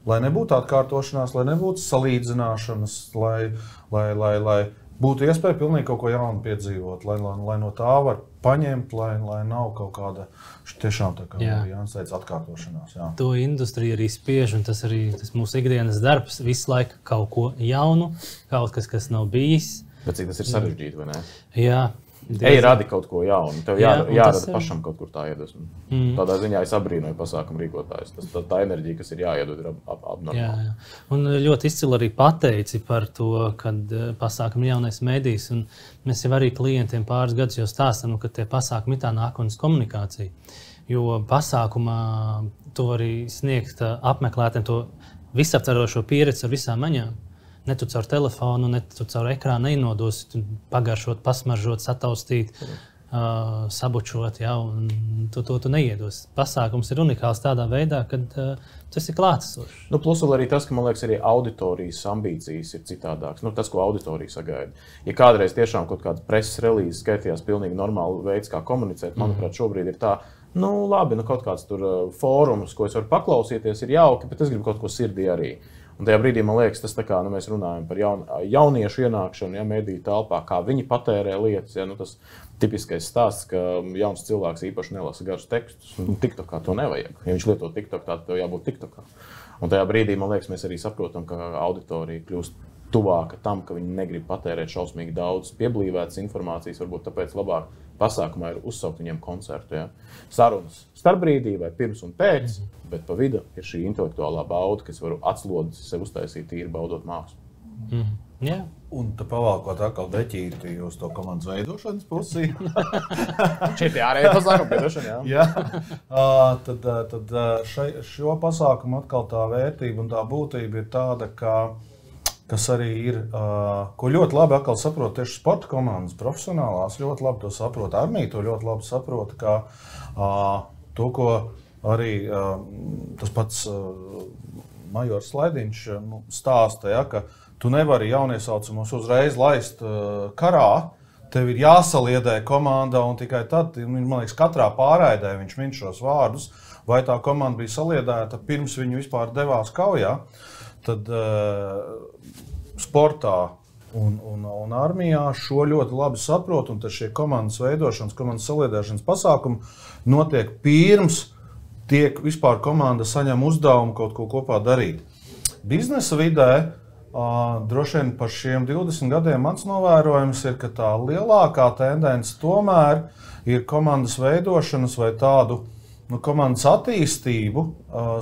lai nebūtu atkārtošanās, lai nebūtu salīdzināšanas, lai būtu iespēja pilnīgi kaut ko jaunu piedzīvot, lai no tā var paņemt, lai nav kaut kāda tiešām tā kā Jānis teica atkārtošanās. Jā. To industrija arī spiež, un tas arī tas mūsu ikdienas darbs, visu laiku kaut ko jaunu, kaut kas nav bijis. Bet cik tas ir sarežģīti, vai ne? Jā. Ej, radi kaut ko jaunu. Tev jārada pašam kaut kur tā iedvesma. Tādā ziņā es abrīnoju pasākumu rīkotājus. Tā enerģija, kas ir jāiedod, ir abnormāla. Jā. Un ļoti izcili arī pateici par to, kad pasākumi jaunais medijs. Un mēs jau arī klientiem pāris gadus jau stāstam, ka tie pasākumi ir tā nākotnes komunikācija. Jo pasākumā tu vari sniegt apmeklētiem to visaptverošo pieredzi ar visām maņām. Ne tu caur telefonu, ne tu caur ekrānu neinodosi, tu pagaršot, pasmaržot, sataustīt, sabučot, un tu neiedosi. Pasākums ir unikāls tādā veidā, kad tas ir klātesošs. Plus vēl arī tas, ka, man liekas, arī auditorijas ambīcijas ir citādākas. Tas, ko auditorija sagaida. Ja kādreiz tiešām kaut kāda preses relīze skaitījās pilnīgi normāli veids, kā komunicēt, manuprāt, šobrīd ir tā, labi, kaut kāds tur fórums, ko es varu paklausīties, ir jauki, bet es gribu kaut ko sirdī arī. Un tajā brīdī, man liekas, tas tā kā mēs runājam par jauniešu ienākšanu, mediju telpā, kā viņi patērē lietas. Tas tipiskais stāsts, ka jauns cilvēks īpaši nelasa garus tekstus. TikTokā to nevajag. Ja viņš lieto TikTok, tad tev jābūt TikTokā. Un tajā brīdī, man liekas, mēs arī saprotam, ka auditorija kļūst tuvāka tam, ka viņi negrib patērēt šausmīgi daudz pieblīvētas informācijas, varbūt tāpēc labāk pasākumā ir uzsaukt viņiem koncertu. Ja? Sarunas starpbrīdī vai pirms un pēc, bet pa vidu ir šī intelektuālā bauda, kas var atslodzi sev uztaisīt tīri baudot mākslu. Yeah. Un te pavalkot atkal deķīti uz to komandas veidošanas pusi. Šeit ārēja pasākumu veidošana, jā. Tad šo pasākumu atkal tā vērtība un tā būtība ir tāda, kas arī ir, ko ļoti labi atkal saprot tieši sporta komandas profesionālās, ļoti labi to saprot. Armija to ļoti labi saprot, ka to, ko arī tas pats majors Slaidiņš stāsta, ka tu nevari jauniesaucamos uzreiz laist karā, tev ir jāsaliedē komanda, un tikai tad, man liekas, katrā pārraidē viņš min šos vārdus, vai tā komanda bija saliedēta pirms viņu vispār devās kaujā. Tad sportā un armijā šo ļoti labi saprot, un tad šie komandas veidošanas, komandas saliedēšanas pasākumi notiek pirms tiek vispār komanda saņem uzdevumu kaut ko kopā darīt. Biznesa vidē droši vien par šiem 20 gadiem mans novērojums ir, ka tā lielākā tendence tomēr ir komandas veidošanas vai tādu komandas attīstību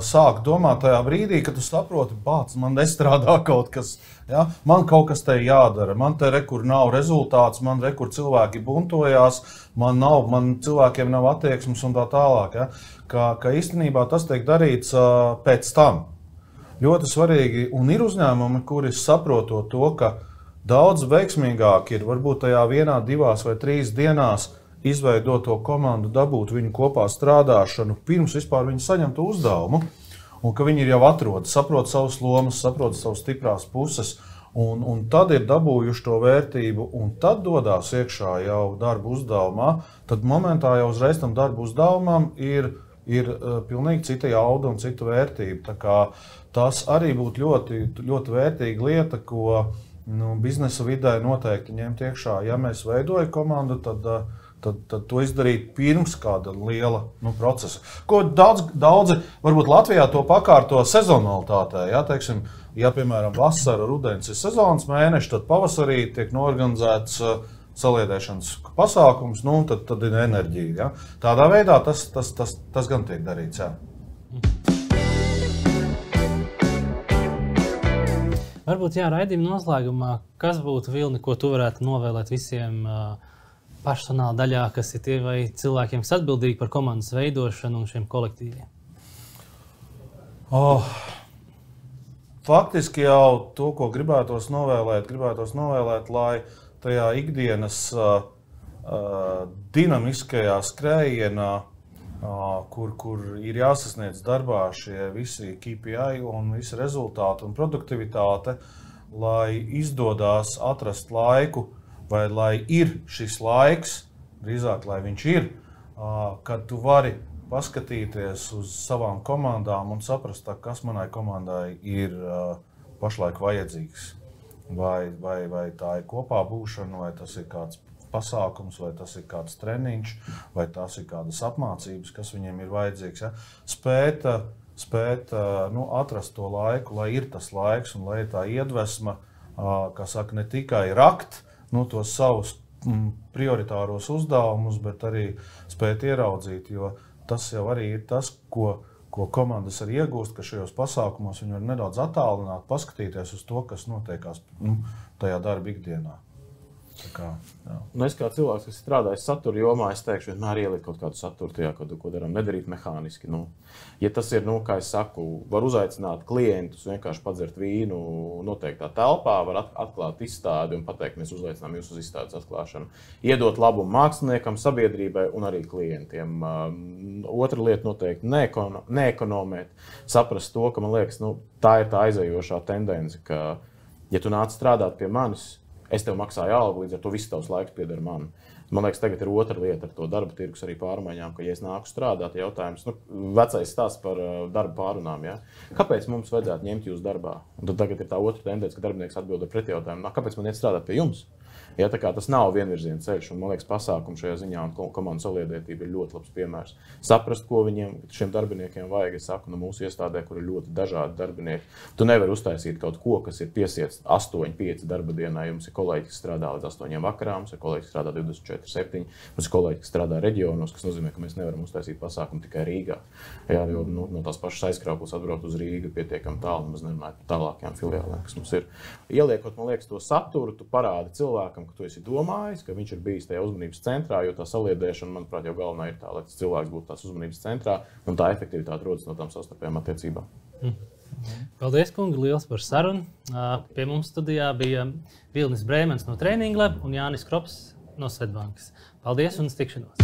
sāk domāt tajā brīdī, kad tu saproti, bāc, man nestrādā kaut kas, ja? Man kaut kas te jādara, man te rekur nav rezultāts, man rekur cilvēki buntojās, man cilvēkiem nav attieksmes un tā tālāk. Ja? Ka īstenībā tas tiek darīts pēc tam. Ļoti svarīgi, un ir uzņēmumi, kuri saprotot to, ka daudz veiksmīgāk ir varbūt tajā 1, 2 vai 3 dienās izveidot to komandu, dabūt viņu kopā strādāšanu, pirms vispār viņi saņem to uzdevumu, un ka viņi ir jau atrod, saprot savas lomas, saprot savas stiprās puses, un tad ir dabūjuši to vērtību, un tad dodās iekšā jau darba uzdevumā, tad momentā jau uzreiz tam darba uzdevumam ir pilnīgi cita jauda un cita vērtība. Tā kā tas arī būtu ļoti, ļoti vērtīga lieta, ko biznesa vidē noteikti ņemt iekšā. Ja mēs veidojam komandu, tad to izdarīt pirms kāda liela procesa. Ko daudzi varbūt Latvijā to pakārto sezonalitātē. Ja, teiksim, ja piemēram vasara, rudens ir sezonas mēneši, tad pavasarī tiek norganizēts saliedēšanas pasākums, tad ir enerģija. Ja? Tādā veidā tas gan tiek darīts. Jā. Varbūt raidījuma noslēgumā, kas būtu, Vilni, ko tu varētu novēlēt visiem personāla daļā, kas ir tie vai cilvēkiem, kas atbildīgi par komandas veidošanu un šiem kolektīviem? Faktiski jau to, ko gribētos novēlēt, lai tajā ikdienas dinamiskajā skrējienā, kur ir jāsasniedz darbā šie visi KPI un visi rezultāti un produktivitāte, lai izdodās atrast laiku, vai lai ir šis laiks, drīzāk, lai viņš ir, kad tu vari paskatīties uz savām komandām un saprast, kas manai komandai ir pašlaik vajadzīgs. Vai tā ir kopā būšana, vai tas ir kāds pasākums, vai tas ir kāds treniņš, vai tas ir kādas apmācības, kas viņiem ir vajadzīgs. Ja? Spēt atrast to laiku, lai ir tas laiks un lai ir tā iedvesma, kā saka, ne tikai rakt tos savus prioritāros uzdevumus, bet arī spēt ieraudzīt, jo tas jau arī ir tas, ko komandas arī iegūst, ka šajos pasākumos viņi var nedaudz attālināt, paskatīties uz to, kas notiekās tajā darba ikdienā. Es kā cilvēks, kas strādājis satura jomā, es teikšu, vienmēr ielikt kaut kādu saturu tajā, ko darām, nedarīt mehāniski. Ja tas ir, kā es saku, var uzaicināt klientus, vienkārši padzert vīnu noteiktā telpā, var atklāt izstādi un pateikt, mēs uzaicinām jūs uz izstādes atklāšanu. Iedot labumu māksliniekam, sabiedrībai un arī klientiem. Otra lieta noteikti neekonomēt, saprast to, ka man liekas, tā ir tā aizējošā tendence, ka, ja tu nāc strādāt pie manis, es tev maksāju algu, līdz ar to viss tavs laiks pieder man. Man liekas, tagad ir otra lieta ar to darba tirgus arī pārmaiņām, ka, ja es nāku strādāt, jautājums, vecais stāsts par darba pārunām, ja? Kāpēc mums vajadzētu ņemt jūs darbā? Un tad tagad ir tā otra tendence, ka darbinieks atbild ar pretjautājumu, kāpēc man iet strādāt pie jums? Ja, tā kā tas nav vienvirziena ceļš, un, man liekas, pasākumi šajā ziņā un komandas saliedētība ir ļoti labs piemērs. Saprast, ko šiem darbiniekiem vajag, es saku, mūsu iestādē, kur ir ļoti dažādi darbinieki. Tu nevari uztaisīt kaut ko, kas ir piesiets 8-5 darba dienā. Jums ir kolēģi, kas strādā līdz 8 vakarā, mums ir kolēģi, kas strādā 24/7, mums ir kolēģi, kas strādā reģionos, kas nozīmē, ka mēs nevaram uztaisīt pasākumu tikai Rīgā. Jā, jo no tās pašas aizkrauklas atbraukt uz Rīgu pietiekami tālu, nemaz nerunājot par tālākajām filiālēm, kas mums ir. Ieliekot, man liekas, to saturu, tu parādi cilvēkam, ka tu esi domājis, ka viņš ir bijis tajā uzmanības centrā, jo tā saliedēšana, manuprāt, jau galvenā ir tā, lai tas cilvēks būtu tās uzmanības centrā un tā efektivitāte rodas no tām savstarpējām attiecībām. Paldies, kungi, liels par sarunu. Pie mums studijā bija Vilnis Brēmens no Training Lab un Jānis Krops no Svetbankas. Paldies un uz tikšanos!